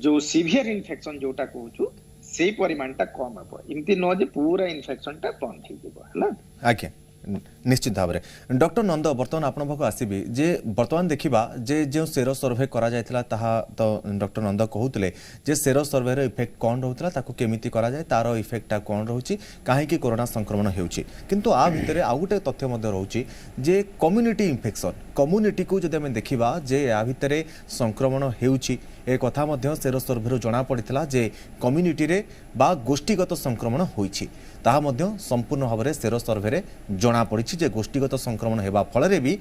जो सीवियर इन्फेक्शन जोटा कहूछु से परिमाण टा कम हबो इमती न जे पूरा इन्फेक्शन टा बंद हो जेबो हला आके निश्चित भाव में डॉक्टर नंद बर्तमान आपण पाखु आसबि जे बर्तमान देखिबा जे जो सेरो सर्वे करा जायतिला ताहा तो डॉक्टर नंद कहउतले जे सेरो सर्वे रो इफेक्ट कोन रहउतला ताको केमिति करा जाय तारो इफेक्टटा कोन रहउची काहे कि कोरोना संक्रमण हेउची किंतु आ भितरे आ गुटे तथ्य मध्ये रहउची जे कम्युनिटी इन्फेक्शन कम्युनिटी को जदि हम देखिबा जे आ भितरे संक्रमण हेउची ए कथा मध्ये सेरो सर्वे जना पड़िथिला जे कम्युनिटी रे बा गोष्ठीगत संक्रमण होईछि ताहा मध्ये संपूर्ण भाव में सेरो सर्वे रे जना पड़िछि जे गोष्ठीगत संक्रमण हेबा फल भी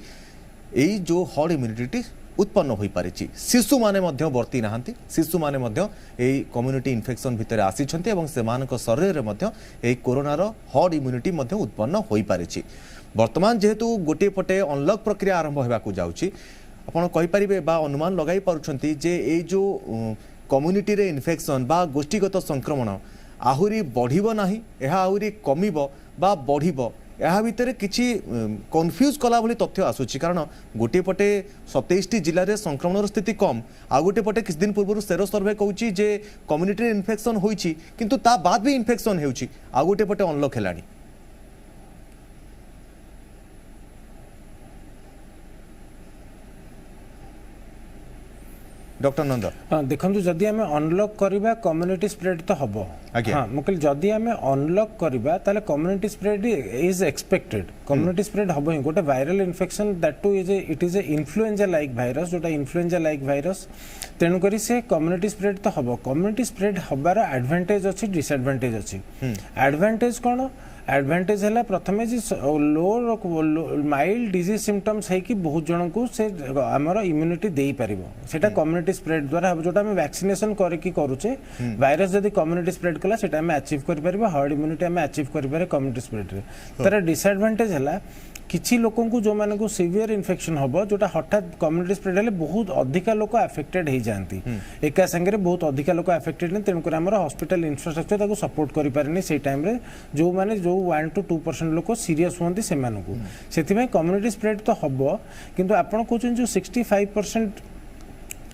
यही जो हर्ड इम्यूनिटी उत्पन्न हो पारिछि शिशु माने मध्ये वर्ती नाहंती शिशु माने मध्ये एई कम्युनिटी इन्फेक्शन भितर आसीछन्ते एवं सेमानक शरीर रे मध्ये एई कोरोना रो हर्ड इम्यूनिटी मध्ये उत्पन्न हो पारिछि वर्तमान जेहेतु गोटे पटे अनलॉक प्रक्रिया आरंभ होबाकू जाउछि आपण कहि परिबे बा अनुमान लगाई पारुछन्ती जे एई जो कम्युनिटी रे इन्फेक्शन बा गोष्ठीगत संक्रमण आहुरी बढ़िबो नाही एहा आहुरी कमिबो बा बढ़िबो या भितर किसी कन्फ्यूज कला भली तथ्य आसूची कारण गोटे पटे 27 जिले में संक्रमण स्थिति कम आ गोटे पटे किछ दिन पूर्व सेरो सर्वे कहूची जे कम्युनिटी इन्फेक्शन होईची किंतु ता बाद भी इन्फेक्शन होउची आ गोटे पटे अनलॉक हेलानी डॉक्टर नंद हाँ देखो जदि आम अनलॉक करवा कम्युनिटी स्प्रेड तो हम हाँ मुझे जदि आम अनलॉक करवा ताले community spread is expected community spread हम ही गोटे viral infection that too it is a influenza like virus जोटा इन्फ्लुएंजा लाइक भाइरस तेणुक से कम्युनिटी स्प्रेड तो हम कम्युनिटी स्प्रेड हबार एडवांटेज अच्छी डिसएडवांटेज अच्छी एडवांटेज कौन एडवांटेज है प्रथम लो माइल्ड डिजीज सिम्पटम्स है कि बहुत जन को से आमर इम्यूनिटी दे पार सेटा कम्युनिटी स्प्रेड द्वारा जोटा आम वैक्सीनेशन करके करूचे वायरस जदि कम्युनिटी स्प्रेड कला सेटा आम अचीव कर पार हर्ड इम्यूनिटी आम अचीव कर पारे कम्युनिटी स्प्रेड रे तार डिसएडवांटेज है किसी लोकों को जो माने को सीवियर इन्फेक्शन होबो जोटा हठात कम्युनिटी स्प्रेड हेले बहुत अधिका लोक अफेक्टेड हो जाती एका संगे बहुत अधिका लोक अफेक्टेड नहीं तेणुक आम हॉस्पिटल इंफ्रास्ट्रक्चर ताको सपोर्ट करि पारेनी से टाइम रे जो माने जो 1 to 2% लोक सीरियस होती से से कम्युनिटी स्प्रेड तो हम किंतु आपण कहते जो 65%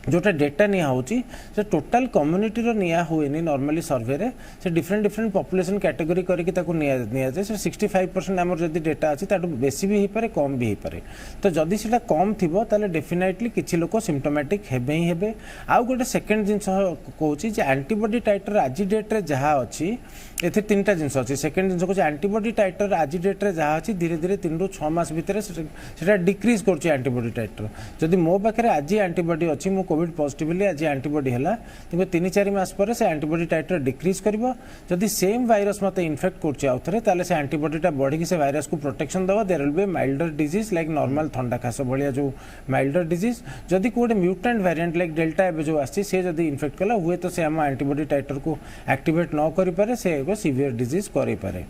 जोटा डेटा निया होची से टोटल कम्युनिटी रो निया हुए नॉर्मली सर्वे रे से डिफरेंट पॉपुलेशन कैटेगरी करके ताको निया जाए से 65% आमर जदी डेटा अछि ताटो बेसी भी हो पारे कम भी हो पारे तो जदी सेटा कम थिबो ताले डेफिनेटली किछि लोक सिम्पटोमेटिक हेबे ही हेबे आउ गोटे सेकंड जिंस कहूची जे एंटीबॉडी टाइटर आज डेट रे जहा अछि एथे तीनटा जिंस अछि सेकंड जिंस कहूची एंटीबॉडी टाइटर आज डेट रे जहा अछि धीरे धीरे 3 ରୁ 6 मास भितर सेटा डिक्रीज करछि एंटीबॉडी टाइटर जदी मो पाखरे आज एंटीबॉडी अछि मो कोविड पॉजिटिवली आज एंटीबॉडी है कि 3-4 मास पर से एंटीबॉडी टाइटर डिक्रीज करिवो जदि सेम वायरस मते इन्फेक्ट करछि आउथरे ताले से एंटीबॉडी टा बढ़ी से वायरस को प्रोटेक्शन दवा there will be milder disease like normal थंडा खास भलिया जो माइल्डर डिजीज जदि कोडे म्यूटेंट वेरिएंट लाइक डेल्टा एबे जो आछि से जदि इन्फेक्ट कला हुए तो से हम एंटीबॉडी टाइटर को एक्टिवेट न करि पारे से एगो सीवियर डिजीज करि पारे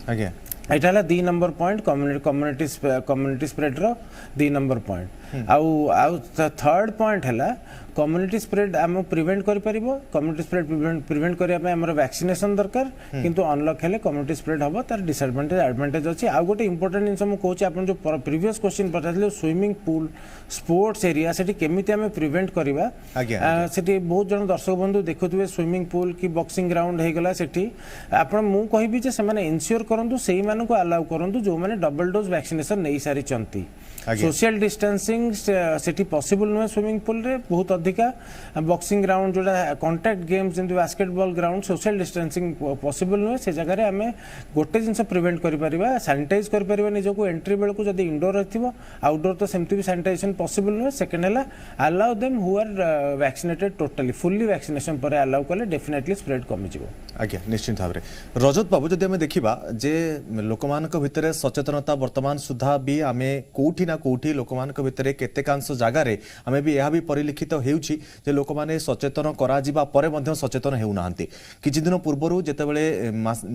आज्ञा एटा हला 2 नंबर पॉइंट कम्युनिटी स्प्रेड रो 2 नंबर पॉइंट आउ थर्ड पॉइंट हला कम्युनिटी स्प्रेड आम प्रिवेंट कर परिबो कम्युनिटी स्प्रेड प्रिवेंट करिया पे हमर वैक्सीनेशन दरकार किंतु अनलॉक हेले कम्युनिटी स्प्रेड हबो तार डिसएडवांटेज एडवांटेज अछि आ गोटे इंपोर्टेंट जिंस हम कहूची आपन जो प्रीवियस क्वेश्चन पठाथिले स्विमिंग पूल स्पोर्ट्स एरिया सेठी केमिति आमे प्रिवेंट करिबा सेठी बहुत जन दर्शक बंधु देखुथिबे स्विमिंग पूल की बॉक्सिंग ग्राउंड हे गला सेठी आपन मु कहिबी जे से माने इंश्योर करंतु सेही माने को अलाउ करंतु जो माने डबल डोज वैक्सीनेशन नै सारी चंती सोशल डिस्टेंसिंग सेठी पॉसिबल नुहे स्विमिंग पूल रे बहुत अधिका बॉक्सिंग ग्राउंड जोटा कॉन्टैक्ट गेम्स जेंति basketball ground social distancing possible नुहे से जगह रे हमें गोटे जिंस प्रिवेंट करि परिबा सैनिटाइज करि परिबा निजो को एंट्री बेल को जदी इंडोर रहिथिबो आउटडोर तो सेमति भी सैनिटाइजेशन पॉसिबल नुहे सेकंड हला allow them who are vaccinated totally fully vaccination पर अलाउ कले डेफिनेटली स्प्रेड कमी जिवो आज्ञा निश्चित भाव में रजत बाबू जदि आमे देखिबा जे लोकमानक भितरे सचेतनता वर्तमान सुधा भी आमे कोठी ना कोठी लोकमानक भितरे केतेकांश जागा रे आमे भी यहा भी परिलिखित हेउची जे लोक माने सचेतन करा जिबा परे मध्ये सचेतन हेउ नाहंती किछि दिन पूर्वरु जेतेबेले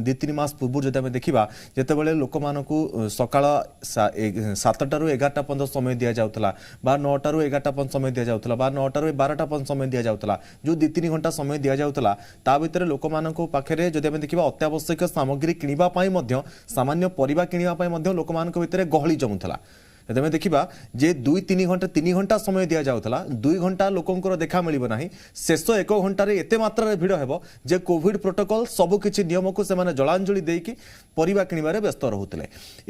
2-3 मास पूर्व जदि आमे देखिबा जेतेबेले लोक मानकु सकाळ 7 टारु 11टा पर्यंत समय दिया जाउतला बा 9 टारु 11टा पर्यंत समय दिया जाउतला बा 9 टारु 12टा पर्यंत समय दिया जाउतला जो 2-3 घंटा समय दिया जाउतला ता भितरे लोक मानकु पाखरे जदि आमे देखिबा अत्यावश्यक सामग्री किनिबा पई मध्ये सामान्य परिबा किनिबा पई मध्ये लोक मानक भितरे गहली जमुतला ଯଦି ଆମେ ଦେଖିବା ଯେ 2-3 ଘଣ୍ଟା 3 ଘଣ୍ଟା ସମୟ ଦିଆଯାଉଥିଲା 2 ଘଣ୍ଟା ଲୋକଙ୍କର ଦେଖା ମିଳିବ ନାହିଁ ଶେଷ 1 ଘଣ୍ଟାରେ ଏତେ ମାତ୍ରାରେ ଭିଡ଼ ହେବ ଯେ କୋଭିଡ ପ୍ରୋଟୋକଲ ସବୁକିଛି ନିୟମକୁ ସେମାନେ ଜଳାଞ୍ଜଳି ଦେଇକି ପରିବା କିଣିବାରେ ବ୍ୟସ୍ତ ରହୁଥିଲେ।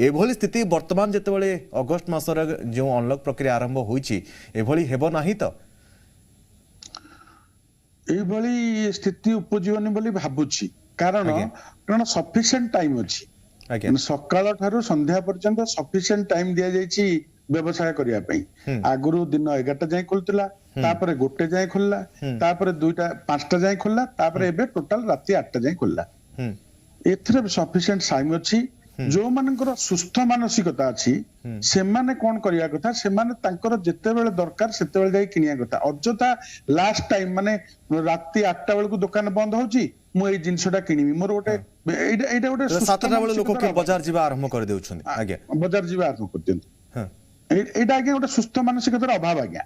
ଏଭଳି ସ୍ଥିତି ବର୍ତ୍ତମାନ ଯେତେବେଳେ ଅଗଷ୍ଟ ମାସରେ ଯେଉଁ ଅନଲକ୍ ପ୍ରକ୍ରିୟା ଆରମ୍ଭ ହୋଇଛି ଏଭଳି ହେବ ନାହିଁ ତ? এইভাবে স্থিতি উপজীবনী বলে ভাবুছি কারণ কারণ সফিসিয়েন্ট টাইম ଅଛି সকাଳ ଠାରୁ ସନ୍ଧ୍ୟା ପର୍ଯ୍ୟନ୍ତ ସଫିସିଏଣ୍ଟ ଟାଇମ ଦିଆଯାଇଛି ବ୍ୟବସାୟ କରିବା ପାଇଁ। ଆଗରୁ ଦିନ 11ଟା ଯାଏ ଖୋଲୁଥିଲା, ତାପରେ 1 ଯାଏ ଖୋଲିଲା, ତାପରେ 2ଟା 5ଟା ଯାଏ ଖୋଲିଲା, ତାପରେ ଏବେ ଟୋଟାଲ ରାତି 8ଟା ଯାଏ ଖୋଲିଲା। ଏଥିରେ ସଫିସିଏଣ୍ଟ ଟାଇମ ଅଛି। ଯୋଉମାନଙ୍କର ସୁସ୍ଥ ମାନସିକତା ଅଛି ସେମାନେ କଣ କରିବା କଥା, ସେମାନେ ତାଙ୍କର ଯେତେବେଳେ ଦରକାର ସେତେବେଳେ ଯାଇ କିଣିବା କଥା। ଅଯଥା ଲାଷ୍ଟ ଟାଇମ ମାନେ ରାତି 8ଟା ବେଳକୁ ଦୋକାନ ବନ୍ଦ ହଉଛି ମୁଁ ଏଇ ଜିନିଷଟା କିଣିବି ମୋର ଗୋଟେ ଏଇଟା ଗୋଟେ 7ଟା ବେଳେ ଲୋକ ବଜାର ଯିବା ଆରମ୍ଭ କରି ଦେଉଛନ୍ତି। ଆଜ୍ଞା ବଜାର ଯିବା ଆରମ୍ଭ କରିଦିଅନ୍ତି। ଏଇଟା ଆଜ୍ଞା ଗୋଟେ ସୁସ୍ଥ ମାନସିକତାର ଅଭାବ ଆଜ୍ଞା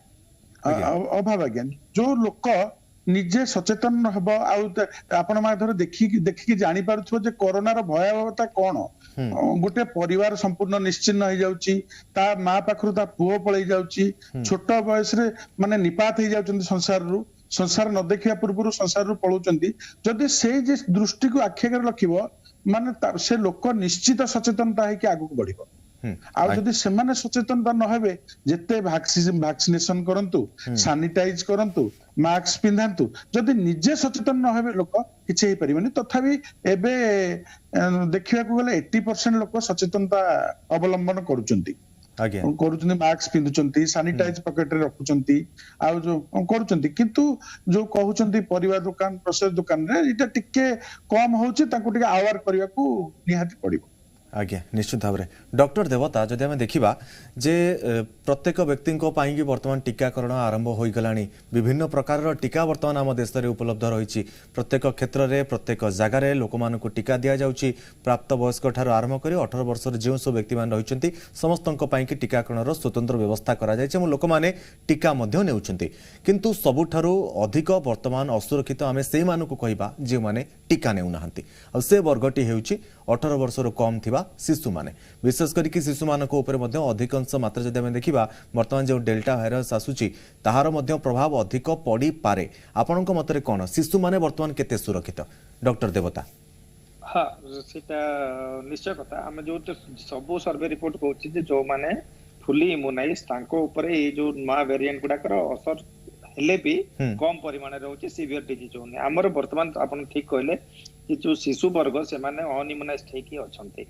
ଅଭାବ ଆଜ୍ଞା। ଯୋଉ ଲୋକ ନିଜେ ସଚେତନ ହବ ଆଉ ଆପଣ ଧର ଦେଖିକି ଜାଣିପାରୁଥିବ ଯେ କରୋନାର ଭୟାବହତା କଣ। ଗୋଟେ ପରିବାର ସମ୍ପୂର୍ଣ୍ଣ ନିଶ୍ଚିହ୍ନ ହେଇଯାଉଛି, ତା ମା ପାଖରୁ ତା ପୁଅ ପଳେଇ ଯାଉଛି, ଛୋଟ ବୟସରେ ମାନେ ନିପାତ ହେଇଯାଉଛନ୍ତି ସଂସାରରୁ, ସଂସାର ନ ଦେଖିବା ପୂର୍ବରୁ ସଂସାରରୁ ପଳଉଛନ୍ତି। ଯଦି ସେଇ ଯେ ଦୃଷ୍ଟିକୁ ଆଖି ଆଗରେ ରଖିବ ମାନେ ସେ ଲୋକ ନିଶ୍ଚିତ ସଚେତନତା ହେଇକି ଆଗକୁ ବଢିବ। ଆଉ ଯଦି ସେମାନେ ସଚେତନତା ନ ହେବେ ଯେତେ ଭ୍ୟାକ୍ସିନେସନ କରନ୍ତୁ, ସାନିଟାଇଜ କରନ୍ତୁ, ମାସ୍କ ପିନ୍ଧନ୍ତୁ, ଯଦି ନିଜେ ସଚେତନ ନ ହେବେ ଲୋକ କିଛି ହେଇପାରିବନି। ତଥାପି ଏବେ ଦେଖିବାକୁ ଗଲେ 80% ଲୋକ ସଚେତନତା ଅବଲମ୍ବନ କରୁଛନ୍ତି, ମାସ୍କ ପିନ୍ଧୁଛନ୍ତି, ସାନିଟାଇଜ ପକେଟରେ ରଖୁଛନ୍ତି, ଆଉ ଯୋଉ କରୁଛନ୍ତି। କିନ୍ତୁ ଯୋଉ କହୁଛନ୍ତି ପରିବା ଦୋକାନ ଗ୍ରୋସରୀ ଦୋକାନରେ ଏଇଟା ଟିକେ କମ ହଉଛି, ତାଙ୍କୁ ଟିକେ ଆୱାର କରିବାକୁ ନିହାତି ପଡିବ। आज्ञा निश्चित भाव में डॉक्टर देवता जदि आम देखा जे प्रत्येक व्यक्ति बर्तमान टीकाकरण आरंभ हो गला। विभिन्न प्रकार टीका बर्तमान आम देश में उपलब्ध रही। प्रत्येक क्षेत्र में प्रत्येक जगार लोक मानक टीका दि जाऊँगी। प्राप्त वयस्क ठार आरंभ कर 18 वर्ष जो सब व्यक्ति रही समस्त टीकाकरण स्वतंत्र व्यवस्था कर लोक मैंने टीका किंतु सबुठारु अधिक बर्तमान असुरक्षित आम से कहवा जो मैंने टीका नेउना से वर्गटी हूँ 18 वर्ष कम थिबा शिशु माने विशेष करके शिशु मानक ऊपर अधिकांश मात्रा जब आम देखा बर्तमान जो डेल्टा भाइरस आसूची ताहार मध्य प्रभाव अधिक पड़ी पारे। आपणक मतरे कौन शिशु माने बर्तमान केते सुरक्षित डॉक्टर देवता? हाँ सीटा निश्चय कथा आम जो सब सर्वे रिपोर्ट कहूँ जो माने फुली इम्यूनाइज तांको ऊपर ये जो नया वेरिएंट गुड़ाकर असर हेले भी कम परिमाण रोचे सीवियर डिजीज होनी। आमर वर्तमान आपन ठीक कहले जो शिशु वर्ग से माने अनइम्यूनाइज होकी अछंती।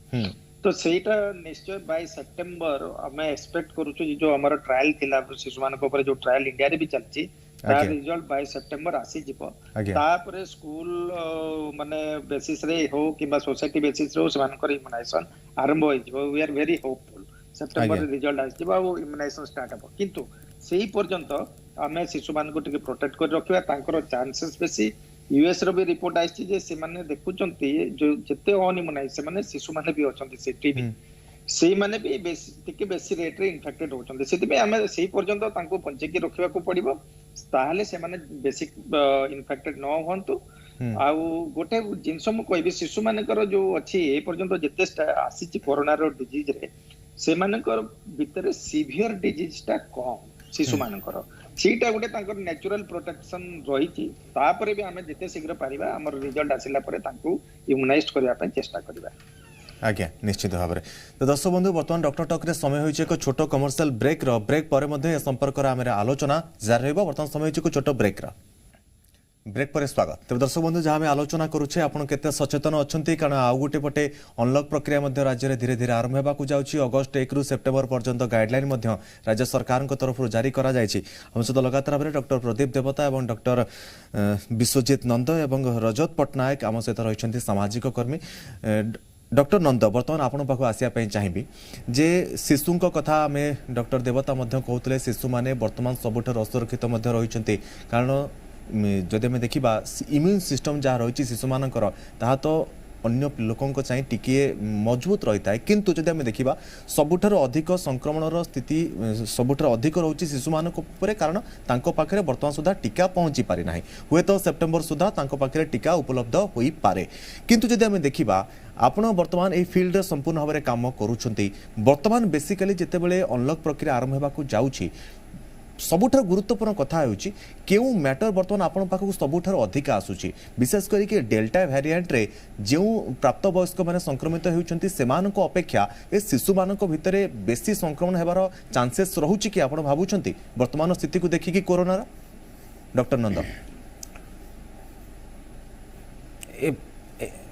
तो सेटा निश्चय बाय सेप्टेम्बर आम एक्सपेक्ट करूछु जो हमर ट्रायल थिला शिशु मानक ऊपर जो ट्रायल इंडिया रे भी चलची तार रिजल्ट बाय सेप्टेम्बर आसी जिवो। तापर स्कूल माने बेसिस रे हो किबा सोसाइटी बेसिस रे से मानकर इम्यूनाइजेशन आरंभ होई जिवो। We are very hopeful September result आसी जिवो और इम्यूनाइजेशन स्टार्ट हो। किंतु सेही पर्यंत आमे शिशु मान को टिके प्रोटेक्ट कर रखिबा तांकर चांसेस बेसी। यूएस रो भी रिपोर्ट आइछि जे से माने देखुचंती जो जते अनइम्यूनाइज से माने शिशु माने भी अछंती सेठी भी सेही माने भी बेसी टिके बेसी रेट रे इन्फेक्टेड होचंती। सेति पे आमे सेही पर्यंत तांको पंचे की रखिबा को पड़िबो ताहाले से माने बेसी इन्फेक्टेड न होंतु। आ गोटे जिंस मु कहबी शिशु मानकर जो अछि ए पर्यंत जते आसी कोरोना रो डिजीज रे से मानकर भीतर सीवियर डिजीज ता कम शिशु मानकर सीटा गोटे तांकर नेचुरल प्रोटेक्शन रही। तापर भी आमे जिते शीघ्र पारिबा हमर रिजल्ट आसिला परे तांको इम्यूनाइज करबा पय चेष्टा करबा। आज्ञा निश्चित भाव में। तो दर्शक बंधु बर्तमान डॉक्टर टॉक रे समय होइछ एक छोटो कमर्शियल ब्रेक रो ब्रेक पर मध्ये ए संपर्क रा हमरे आलोचना जारी रहबो। बर्तमान समय होइछ एक छोटो ब्रेक रा ब्रेक पर स्वागत। तेज दर्शक बंधु जहाँ आम आलोचना करुचे आपन केते सचेतन अच्छा कारण आउ गोटे पटे अनलक प्रक्रिया मध्य राज्य में धीरे धीरे आरंभ होगा जाऊँगी। अगस्ट 1 रु सेप्टेम्बर पर्यंत गाइडलाइन राज्य सरकार तरफ जारी करा जायछि। हम सहित लगातार भाव में डॉक्टर प्रदीप देवता और डॉक्टर विश्वजित नंद और रजत पट्टनायक आम सहित रही सामाजिक कर्मी। डॉक्टर नंद बर्तमान आपण पाखु आसिया चाहिए जे शिशु कथा आम डॉक्टर देवता कहते शिशु मैंने बर्तमान सबुठ असुरक्षित रही कारण जदि आम देखा इम्यून सिस्टम जहाँ रही शिशु मानकर ता तो अन्य लोकों चाहिए टिके मजबूत रही है किंतु जदि आम देखा सबुठार अधिक संक्रमण स्थिति सबुठार अधिक रोचे शिशु मान कारण तांको पाखरे वर्तमान सुधा टीका पहुंची पारि नाही हुए तो सेप्टेम्बर सुधा तांको पाखरे टीका उपलब्ध होई पारे किंतु जदि आम देखा आपण वर्तमान ये फील्ड रे संपूर्ण भाव में काम करुछंती वर्तमान बेसिकली जितेबाला अनलक प्रक्रिया आरंभ होगा जाऊँगी सबुठार गुरुत्वपूर्ण कथा होची केउ मैटर वर्तमान आपण पाखक सबुठार अधिक आसुची विशेष करी डेल्टा वेरिएंट रे जो प्राप्त वयस्क माने संक्रमित होउचंती सेमानको अपेक्षा ए शिशु मानक भितरे बेसी संक्रमण हेबार चांसेस रहुची कि आपण भाबुचंती वर्तमान स्थिति को देखि कि कोरोना डॉक्टर नंद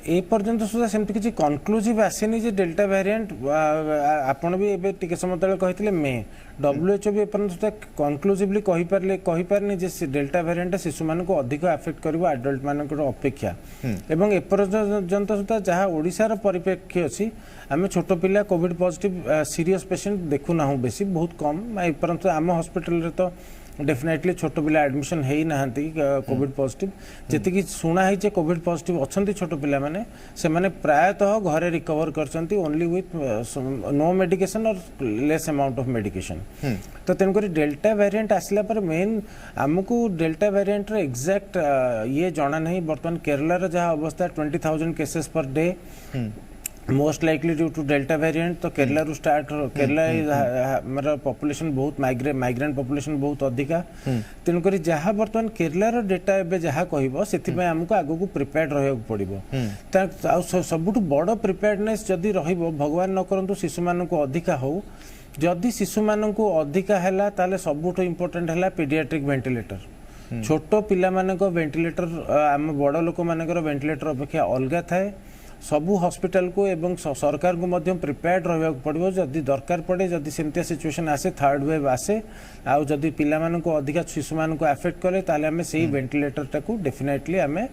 ए पर्यंत सुधा सेमती किसी कनक्लूसिव आसेनी जे डेल्टा वेरिएंट आपण भी एबे टिके समय तले कहितले मे WHO भी एपर्यंत सुधा कनक्लूसिवली कहि पारनी जे डेल्टा वेरिएंट शिशु मान को अधिक अफेक्ट करबो एडल्ट मान को अपेक्षा एवं ए पर्यंत सुधा जहाँ ओडिसा रो परिप्रेक्ष्य अछि आमे छोट पिला कोविड पॉजिटिव सीरियस पेशेंट देखु ना बेसी बहुत कम ए पर्यंत आम हॉस्पिटल रे तो डेफिनेटली छोट पिला एडमिशन है ना कोविड पॉजिटिव जी शुणा है कोविड पॉजिटिव अच्छा छोट पिला माने से माने प्रायतः घरे रिकवर करचंती ओनली विथ नो मेडिकेशन और लेस अमाउंट ऑफ मेडिकेशन तो तेणुक डेल्टा वेरिएंट आसला पर मेन आमको डेल्टा वेरिएंट रो एग्जैक्ट ये जाना नहीं बर्तमान केरला रो जहाँ अवस्था 20,000 cases per day most likely due to delta variant तो केरला रू स्टार्ट केरला मेरा पॉपुलेशन बहुत माइग्रेंट पॉपुलेशन बहुत अधिका तेणुक जहाँ बर्तमान केरला रो डेटा एबे जहाँ कहबो सेति हमको आगो को प्रिपेयर्ड रहयक पड़िबो सबुठ बड़ प्रिपेयर्डनेस जदि रहिबो भगवान न करंतु शिशु मान को अधिका हो जदि शिशु मान को अधिका हैला ताले सबुठ इंपोर्टेंट हैला पीडियाट्रिक वेंटिलेटर छोट पिला मान को वेंटिलेटर आम बड़ लोक मान वेंटिलेटर अपेक्षा अलग थाए सबू हॉस्पिटल को एवं सरकार को मध्य प्रिपेयर्ड रहा पड़ो जदि दरकार पड़े जदि सेमतिया सिचुएशन आसे थर्ड वेव आसे आउ जदि पिला मान को अधिका शिशु मान को अफेक्ट करे ताले हमें सही वेंटिलेटर टाकू डेफिनेटली हमें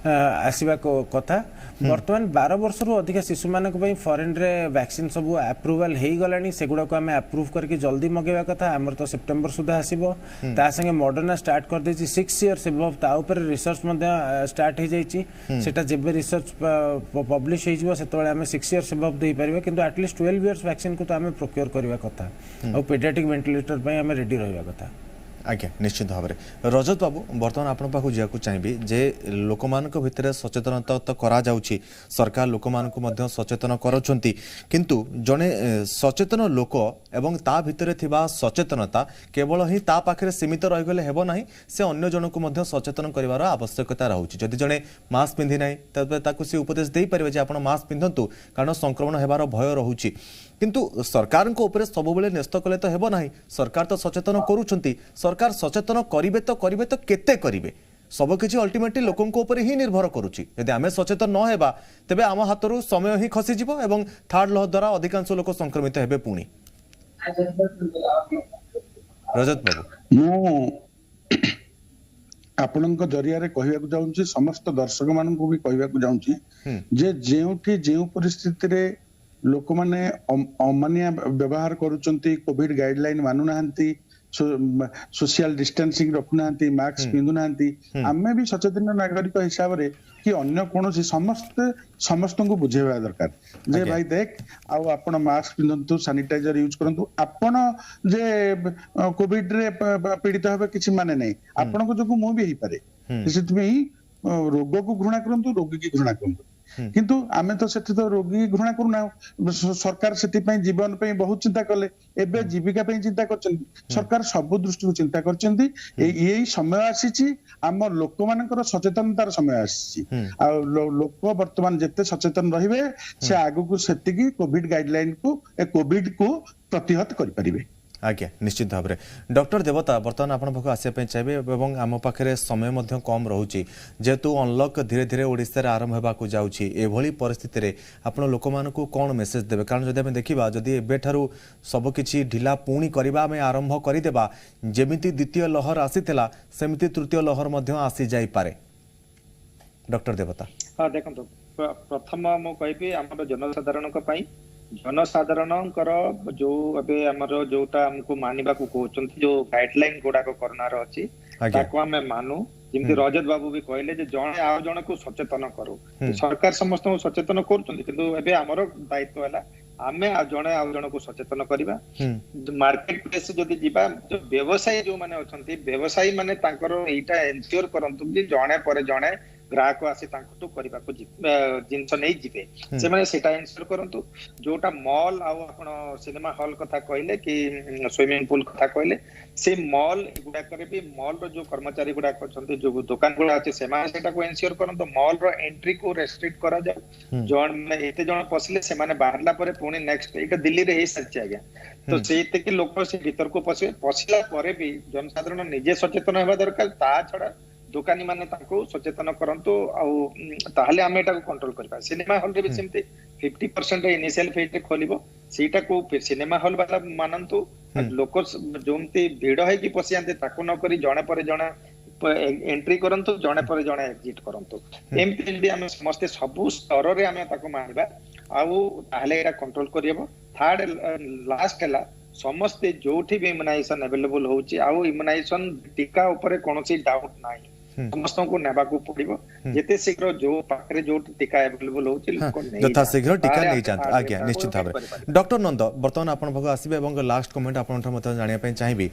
आसवा कथा बर्तमान 12 वर्ष रु अधिक शिशु मान फॉरेन रे वैक्सीन सब अप्रूवल हो गलानी सेगुड़ा को आम अप्रूव करके जल्दी मगेवा कथा आमर तो सेप्टेम्बर सुधा आसो ता संगे मॉडर्ना स्टार्ट कर देछि 6 इयर्स एबव ता ऊपर रिसर्च स्टार्ट हो जाइछि सेटा जेबे रिसर्च पब्लिश हो सेतबेले आम 6 इयर्स एबव दे परिबे किंतु एटलिस्ट 12 इयर्स वैक्सीन को तो आम प्रोक्योर करवा कथा और पेडियाट्रिक वेंटिलेटर पे आम रेडी रहा कथा आज्ञा निश्चित भाव में रजत बाबू बर्तमान आपण पाखु जाकु चाहिबी जे लोक मानक भितरे सचेतनता तो करा जाउछि सरकार लोक मानक मध्य सचेतन करछंती किंतु जने सचेतन लोक एवं ता भितरे थिबा सचेतनता केवल ही ता पाखरे सीमित रहि गले हेबो नाही से अन्य जनक मध्य सचेतन करिवार आवश्यकता रहउछि जदि जने मास्क पिंधि नाही तबे ताकु से उपदेश देई परिबे जे आपण मास्क पिंधंतु कारण संक्रमण हेबार भय रहउछि किंतु सरकार को ऊपर सब बेले न्यस्त कले तो हेबो नाही सरकार तो सचेतन करूछंती सरकार सचेतन करिवे तो केते करिवे सब किछि अल्टीमेटली लोकन को ऊपर ही निर्भर करूछि यदि आमे सचेतन न हेबा तबे आम हातरू समय ही खसी जिवो एवं थर्ड लहर द्वारा अधिकांश लोक संक्रमित हेबे पुणी रजत बाबू मु आपनक जरिया रे कहिବାକୁ जाउछि समस्त दर्शक मान को भी कहिବାକୁ जाउछि जे जेउठी जेउ परिस्थिति रे लोक माने अमानिया व्यवहार करूचंती कोविड गाइडलाइन मानु नाहंती सोशल डिस्टेंसिंग रखु नाहंती मास्क पिंधु नाहंती आमे भी सचेतन नागरिक हिसाब रे कि अन्य कोनोसी समस्त को बुझेवा दरकार जे भाई देख आउ आपण मास्क पिंधंतु सैनिटाइजर यूज करंतु आपण जे कोविड रे पीड़ित होबे किछि माने नै आपण को जो मु भी ही पारे सेतमे रोग को घृणा करंतु रोगी की घृणा करंतु किंतु आमे तो सेठी तो रोगी घृणा करूना सरकार सेठी पई जीवन पई बहुत चिंता कले एबे जीविका पई चिंता करचंती सरकार सब दृष्टि चिंता करचंती एई समय आसीची हम लोक मानकर सचेतनतार समय आसीची आ लोक वर्तमान जते सचेतन रहिबे से आगु को सेतिकी कोविड गाइडलाइन को कोविड को प्रतिहत करि परिबे आज्ञा निश्चित भाव में डॉक्टर देवता बर्तमान आपण पाखु आसिया चाहिए और आम पाखे समय मध्य कम रोचे जेहेतु अनलक धीरे धीरे ओडिशा रे आरंभ होगा जाउछि एभली परिस्थिति रे आपण लोक मानकु कोन मेसेज देबे कारण जदि हम देखिबा जदि एबेठारु सब किछि ढिला पुणी करबा हम आरंभ करिदेबा जेमिति द्वितीय लहर आसीथिला सेमिति तृतीय लहर मध्य आसी जाई पारे डॉक्टर देवता हां देखंतु प्रथम मो कहबी हमर जनसाधारणक पई जनसाधारणकर जो अबे हमर जोटा हमको मानिबा को कहउचंती जो गाइडलाइन गुडा को करनार अछि ଆଜ୍ଞା। ତାକୁ ଆମେ ମାନୁ। ଯେମିତି ରଜତ ବାବୁ ବି କହିଲେ ଯେ ଜଣେ ଆଉ ଜଣକୁ ସଚେତନ କରୁ। ସରକାର ସମସ୍ତଙ୍କୁ ସଚେତନ କରୁଛନ୍ତି, କିନ୍ତୁ ଏବେ ଆମର ଦାୟିତ୍ୱ ହେଲା ଆମେ ଜଣେ ଆଉ ଜଣକୁ ସଚେତନ କରିବା। ମାର୍କେଟ ପ୍ଲେସ୍ ଯଦି ଯିବା, ବ୍ୟବସାୟୀ ଯୋଉମାନେ ଅଛନ୍ତି, ବ୍ୟବସାୟୀ ମାନେ ତାଙ୍କର ଏଇଟା ଏନସିଓର କରନ୍ତୁ ଯେ ଜଣେ ପରେ ଜଣେ ଗ୍ରାହକ ଆସି ତାଙ୍କଠୁ କରିବାକୁ ଜିନିଷ ନେଇ ଯିବେ, ସେମାନେ ସେଇଟା ଏନସିଓର କରନ୍ତୁ। ଯୋଉଟା ମଲ୍ ଆଉ ଆପଣ ସିନେମା ହଲ୍ କଥା କହିଲେ କି ସୁଇମିଂ ପୁଲ କଥା କହିଲେ, ସେ ମଲ୍ ଗୁଡାକରେ ବି ମଲ୍ ର ଯୋଉ କର୍ମଚାରୀ ଗୁଡାକ ଅଛନ୍ତି, ଯୋଉ ଦୋକାନ ଗୁଡା ଅଛି, ସେମାନେ ସେଟାକୁ ଏନସିଓର କରନ୍ତୁ। ମଲ୍ ର ଏଣ୍ଟ୍ରି କୁ ରେଷ୍ଟ୍ରିକ୍ଟ କରାଯାଉ। ଜଣେ ଏତେ ଜଣ ପଶିଲେ ସେମାନେ ବାହାରିଲା ପରେ ପୁଣି ନେକ୍ସଟ, ଏଇଟା ଦିଲ୍ଲୀରେ ହେଇସାରିଛି ଆଜ୍ଞା। ତ ସେଇତିକି ଲୋକ ସେ ଭିତରକୁ ପଶିବେ। ପଶିଲା ପରେ ବି ଜନସାଧାରଣ ନିଜେ ସଚେତନ ହେବା ଦରକାର। ତା ଛଡା ଦୋକାନୀ ମାନେ ତାଙ୍କୁ ସଚେତନ କରନ୍ତୁ, ଆଉ ତାହେଲେ ଆମେ ଏଟାକୁ କଣ୍ଟ୍ରୋଲ କରିବା। ସିନେମା ହଲ ରେ ବି ସେମିତି 50% ଇନିସିଆଲ ଫେଜ୍ ରେ ଖୋଲିବ, ସେଇଟାକୁ ସିନେମା ହଲ ବାଲା ମାନନ୍ତୁ। ଲୋକ ଯେମିତି ଭିଡ ହେଇକି ପଶିଯାନ୍ତି ତାକୁ ନ କରି ଜଣେ ପରେ ଜଣେ ଏଣ୍ଟ୍ରି କରନ୍ତୁ, ଜଣେ ପରେ ଜଣେ ଏକ୍ଜିଟ୍ କରନ୍ତୁ। ଏମିତି ଯଦି ଆମେ ସମସ୍ତେ ସବୁ ସ୍ତରରେ ଆମେ ତାକୁ ମାନିବା, ଆଉ ତାହେଲେ ଏଇଟା କଣ୍ଟ୍ରୋଲ କରିହେବ। ଥାର୍ଡ ଲାଷ୍ଟ ହେଲା, ସମସ୍ତେ ଯୋଉଠି ବି ଇମ୍ୟୁନାଇଜେସନ ଆଭେଲେବୁଲ ହଉଛି, ଆଉ ଇମ୍ୟୁନାଇଜେସନ ଟୀକା ଉପରେ କୌଣସି ଡାଉଟ ନାହିଁ, ସମସ୍ତଙ୍କୁ ନେବାକୁ ପଡିବ। ଯେତେ ଶୀଘ୍ର ଯୋଉ ପାଖରେ ଯୋଉଠି ଟୀକା ଆଭେଲେବୁଲ ହଉଛି ଲୋକ ଯଥା ଶୀଘ୍ର ଟୀକା ତାହେଲେ ନେଇଯାଆନ୍ତୁ। ଆମେ ଆଜ୍ଞା, ନିଶ୍ଚିତ ଭାବରେ। କରିପାରିବା। ଡକ୍ଟର ନନ୍ଦ, ବର୍ତ୍ତମାନ ଆପଣ ପାଖକୁ ଆସିବେ ଏବଂ ଲାଷ୍ଟ କମେଣ୍ଟ ଆପଣଙ୍କ ମଧ୍ୟ ଜାଣିବା ପାଇଁ ଚାହିଁବି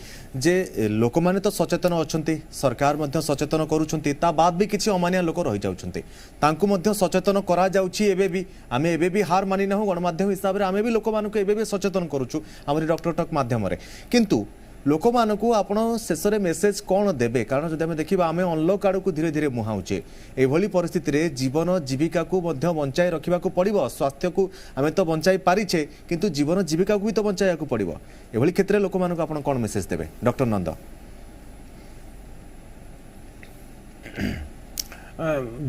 ଯେ ଲୋକମାନେ ତ ସଚେତନ ଅଛନ୍ତି, ସରକାର ମଧ୍ୟ ସଚେତନ କରୁଛନ୍ତି, ତା ବାଦ ବି କିଛି ଅମାନିଆ ଲୋକ ରହିଯାଉଛନ୍ତି, ତାଙ୍କୁ ମଧ୍ୟ ସଚେତନ କରାଯାଉଛି। ଏବେ ବି ଆମେ ଏବେ ବି ହାର ମାନି ନାହୁଁ, ଗଣମାଧ୍ୟମ ହିସାବରେ ଆମେ ବି ଲୋକମାନଙ୍କୁ ଏବେ ବି ସଚେତନ କରୁଛୁ ଆମର ଡକ୍ଟର ଟକ୍ ମାଧ୍ୟମରେ। କିନ୍ତୁ ଲୋକମାନଙ୍କୁ ଆପଣ ଶେଷରେ ମେସେଜ କ'ଣ ଦେବେ? କାରଣ ଯଦି ଆମେ ଦେଖିବା ଆମେ ଅନଲକ୍ ଆଡ଼କୁ ଧୀରେ ଧୀରେ ମୁହାଁଉଛେ, ଏଭଳି ପରିସ୍ଥିତିରେ ଜୀବନ ଜୀବିକାକୁ ମଧ୍ୟ ବଞ୍ଚାଇ ରଖିବାକୁ ପଡ଼ିବ। ସ୍ୱାସ୍ଥ୍ୟକୁ ଆମେ ତ ବଞ୍ଚାଇ ପାରିଛେ, କିନ୍ତୁ ଜୀବନ ଜୀବିକାକୁ ବି ତ ବଞ୍ଚାଇବାକୁ ପଡ଼ିବ। ଏଭଳି କ୍ଷେତ୍ରରେ ଲୋକମାନଙ୍କୁ ଆପଣ କ'ଣ ମେସେଜ ଦେବେ ଡକ୍ଟର ନନ୍ଦ?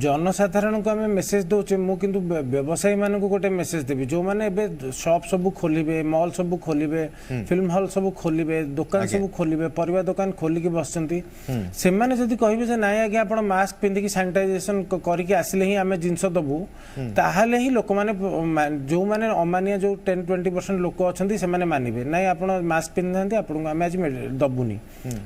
ଜନସାଧାରଣଙ୍କୁ ଆମେ ମେସେଜ ଦେଉଛେ, ମୁଁ କିନ୍ତୁ ବ୍ୟବସାୟୀମାନଙ୍କୁ ଗୋଟେ ମେସେଜ ଦେବି। ଯେଉଁମାନେ ଏବେ ସପ୍ ସବୁ ଖୋଲିବେ, ମଲ୍ ସବୁ ଖୋଲିବେ, ଫିଲ୍ମ ହଲ୍ ସବୁ ଖୋଲିବେ, ଦୋକାନ ସବୁ ଖୋଲିବେ, ପରିବା ଦୋକାନ ଖୋଲିକି ବସିଛନ୍ତି, ସେମାନେ ଯଦି କହିବେ ଯେ ନାଇଁ ଆଜ୍ଞା ଆପଣ ମାସ୍କ ପିନ୍ଧିକି ସାନିଟାଇଜେସନ କରିକି ଆସିଲେ ହିଁ ଆମେ ଜିନିଷ ଦେବୁ, ତାହେଲେ ହିଁ ଲୋକମାନେ, ଯେଉଁମାନେ ଅମାନିଆ ଯେଉଁ 10-20% ଲୋକ ଅଛନ୍ତି ସେମାନେ ମାନିବେ। ନାଇଁ ଆପଣ ମାସ୍କ ପିନ୍ଧିନାହାନ୍ତି, ଆପଣଙ୍କୁ ଆମେ ଆଜି ଦେବୁନି।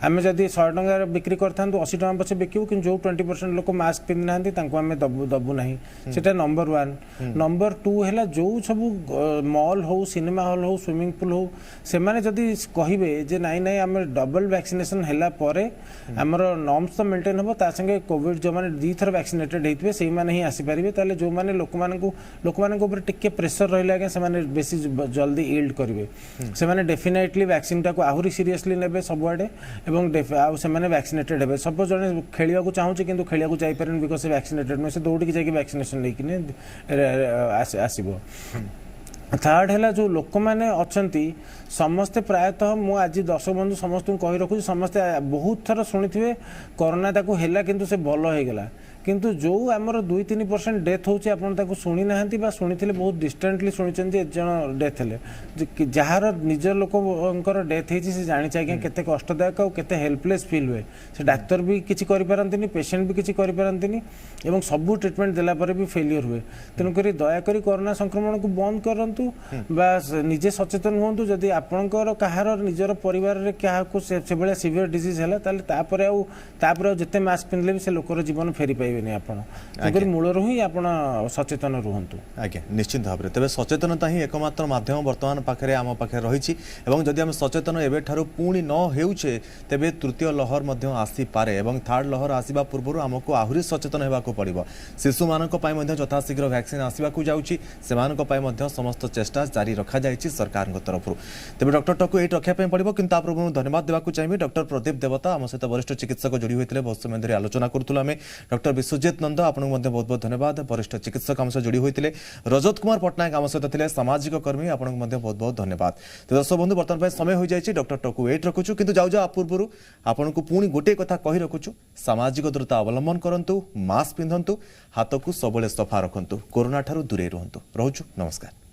ଆମେ ଯଦି 100 ଟଙ୍କାରେ ବିକ୍ରି କରିଥାନ୍ତୁ 80 ଟଙ୍କା ପଛେ ବିକିବୁ, କିନ୍ତୁ ଯେଉଁ 20% ଲୋକ ମାସ୍କ ପିନ୍ଧିନାହାନ୍ତି ତାଙ୍କୁ ଆମେ ଦେବୁ ନାହିଁ। ସେଟା ନମ୍ବର 1। ନମ୍ବର 2 ହେଲା, ଯେଉଁ ସବୁ ମଲ୍ ହଉ, ସିନେମା ହଲ୍ ହଉ, ସୁଇମିଂ ପୁଲ୍ ହଉ, ସେମାନେ ଯଦି କହିବେ ଯେ ନାଇଁ ନାଇଁ ଆମେ ଡବଲ ଭ୍ୟାକ୍ସିନେସନ ହେଲା ପରେ ଆମର ନର୍ମସ୍ ତ ମେଣ୍ଟେନ୍ ହେବ, ତା ସାଙ୍ଗେ କୋଭିଡ ଯେଉଁମାନେ 2 ଥର ଭ୍ୟାକ୍ସିନେଟେଡ୍ ହେଇଥିବେ ସେଇମାନେ ହିଁ ଆସିପାରିବେ, ତାହେଲେ ଯେଉଁମାନେ ଲୋକମାନଙ୍କ ଉପରେ ଟିକେ ପ୍ରେସର ରହିଲେ ଆଜ୍ଞା ସେମାନେ ବେଶୀ ଜଲ୍ଦି ଇଲ୍ଡ କରିବେ। ସେମାନେ ଡେଫିନେଟଲି ଭ୍ୟାକ୍ସିନଟାକୁ ଆହୁରି ସିରିୟସଲି ନେବେ ସବୁଆଡ଼େ, ଏବଂ ଆଉ ସେମାନେ ଭ୍ୟାକ୍ସିନେଟେଡ୍ ହେବେ। ସପୋଜ ଜଣେ ଖେଳିବାକୁ ଚାହୁଁଛି କିନ୍ତୁ ଖେଳିବାକୁ ଯାଇପାରେନି ବିକଜ ସେ ଭ୍ୟାକ୍ସିନେଟେଡ୍ ନୁହେଁ, ସେ ଦୌଡ଼ିକି ଯାଇକି ଭ୍ୟାକ୍ସିନେସନ ନେଇକିନି ଆସିବ। ଥାର୍ଡ ହେଲା, ଯେଉଁ ଲୋକମାନେ ଅଛନ୍ତି ସମସ୍ତେ ପ୍ରାୟତଃ, ମୁଁ ଆଜି ଦର୍ଶକ ବନ୍ଧୁ ସମସ୍ତଙ୍କୁ କହି ରଖୁଛି, ସମସ୍ତେ ବହୁତ ଥର ଶୁଣିଥିବେ କରୋନା ତାକୁ ହେଲା କିନ୍ତୁ ସେ ଭଲ ହେଇଗଲା। କିନ୍ତୁ ଯେଉଁ ଆମର 2-3% ଡେଥ୍ ହେଉଛି ଆପଣ ତାକୁ ଶୁଣି ନାହାନ୍ତି, ବା ଶୁଣିଥିଲେ ବହୁତ ଡିଷ୍ଟାଣ୍ଟଲି ଶୁଣିଛନ୍ତି ଯେ ଜଣ ଡେଥ୍ ହେଲେ। ଯାହାର ନିଜ ଲୋକଙ୍କର ଡେଥ୍ ହେଇଛି ସେ ଜାଣିଛି ଆଜ୍ଞା କେତେ କଷ୍ଟଦାୟକ ଆଉ କେତେ ହେଲ୍ପଲେସ୍ ଫିଲ୍ ହୁଏ। ସେ ଡାକ୍ତର ବି କିଛି କରିପାରନ୍ତିନି, ପେସେଣ୍ଟ ବି କିଛି କରିପାରନ୍ତିନି, ଏବଂ ସବୁ ଟ୍ରିଟମେଣ୍ଟ ଦେଲା ପରେ ବି ଫେଲିୟର ହୁଏ। ତେଣୁକରି ଦୟାକରି କରୋନା ସଂକ୍ରମଣକୁ ବନ୍ଦ କରନ୍ତୁ, ବା ନିଜେ ସଚେତନ ହୁଅନ୍ତୁ। ଯଦି ଆପଣଙ୍କର କାହାର ନିଜର ପରିବାରରେ କାହାକୁ ସେଭଳିଆ ସିଭିୟର ଡିଜିଜ୍ ହେଲା, ତାହେଲେ ତାପରେ ଆଉ ଯେତେ ମାସ୍କ ପିନ୍ଧିଲେ ବି ସେ ଲୋକର ଜୀବନ ଫେରି ପାଇବେ ଆପଣ। ତେଣୁକରି ମୂଳରୁ ହିଁ ଆପଣ ସଚେତନ ରୁହନ୍ତୁ। ଆଜ୍ଞା, ନିଶ୍ଚିତ ଭାବରେ। ତେବେ ସଚେତନତା ହିଁ ଏକମାତ୍ର ମାଧ୍ୟମ ବର୍ତ୍ତମାନ ପାଖରେ ଆମ ପାଖରେ ରହିଛି, ଏବଂ ଯଦି ଆମେ ସଚେତନ ଏବେଠାରୁ ପୁଣି ନ ହେଉଛେ ତେବେ ତୃତୀୟ ଲହର ମଧ୍ୟ ଆସିପାରେ, ଏବଂ ଥାର୍ଡ ଲହର ଆସିବା ପୂର୍ବରୁ ଆମକୁ ଆହୁରି ସଚେତନ ହେବାକୁ ପଡ଼ିବ। ଶିଶୁମାନଙ୍କ ପାଇଁ ମଧ୍ୟ ଯଥାଶୀଘ୍ର ଭ୍ୟାକ୍ସିନ୍ ଆସିବାକୁ ଯାଉଛି, ସେମାନଙ୍କ ପାଇଁ ମଧ୍ୟ ସମସ୍ତ ଚେଷ୍ଟା ଜାରି ରଖାଯାଇଛି ସରକାରଙ୍କ ତରଫରୁ। ତେବେ ଡକ୍ଟର ଟକୁ ଏଇଠି ରଖିବା ପାଇଁ ପଡ଼ିବ, କିନ୍ତୁ ତା ପୂର୍ବରୁ ଧନ୍ୟବାଦ ଦେବାକୁ ଚାହିଁବି ଡକ୍ଟର ପ୍ରଦୀପ ଦେବତା, ଆମ ସହିତ ବରିଷ୍ଠ ଚିକିତ୍ସକ ଯୋଡ଼ି ହୋଇଥିଲେ, ବହୁତ ସମୟ ଧରି ଆଲୋଚନା କରୁଥିଲୁ ଆମେ। ଡକ୍ଟର ବିଶ୍ୱଜିତ ନନ୍ଦ, ଆପଣଙ୍କୁ ମଧ୍ୟ ବହୁତ ବହୁତ ଧନ୍ୟବାଦ, ବରିଷ୍ଠ ଚିକିତ୍ସକ ଆମ ସହିତ ଯୋଡ଼ି ହୋଇଥିଲେ। ରଜତ କୁମାର ପଟ୍ଟନାୟକ ଆମ ସହିତ ଥିଲେ, ସାମାଜିକ କର୍ମୀ, ଆପଣଙ୍କୁ ମଧ୍ୟ ବହୁତ ବହୁତ ଧନ୍ୟବାଦ। ତ ଦର୍ଶକ ବନ୍ଧୁ, ବର୍ତ୍ତମାନ ପାଇଁ ସମୟ ହୋଇଯାଇଛି, ଡକ୍ଟର ଟକୁ ଏଇଠି ରଖୁଛୁ, କିନ୍ତୁ ଯାଉ ପୂର୍ବରୁ ଆପଣଙ୍କୁ ପୁଣି ଗୋଟିଏ କଥା କହି ରଖୁଛୁ, ସାମାଜିକ ଦୂରତା ଅବଲମ୍ବନ କରନ୍ତୁ, ମାସ୍କ ପିନ୍ଧନ୍ତୁ, ହାତକୁ ସବୁବେଳେ ସଫା ରଖନ୍ତୁ, କରୋନା ଠାରୁ ଦୂରେଇ ରୁହନ୍ତୁ। ରହୁଛୁ, ନମସ୍କାର।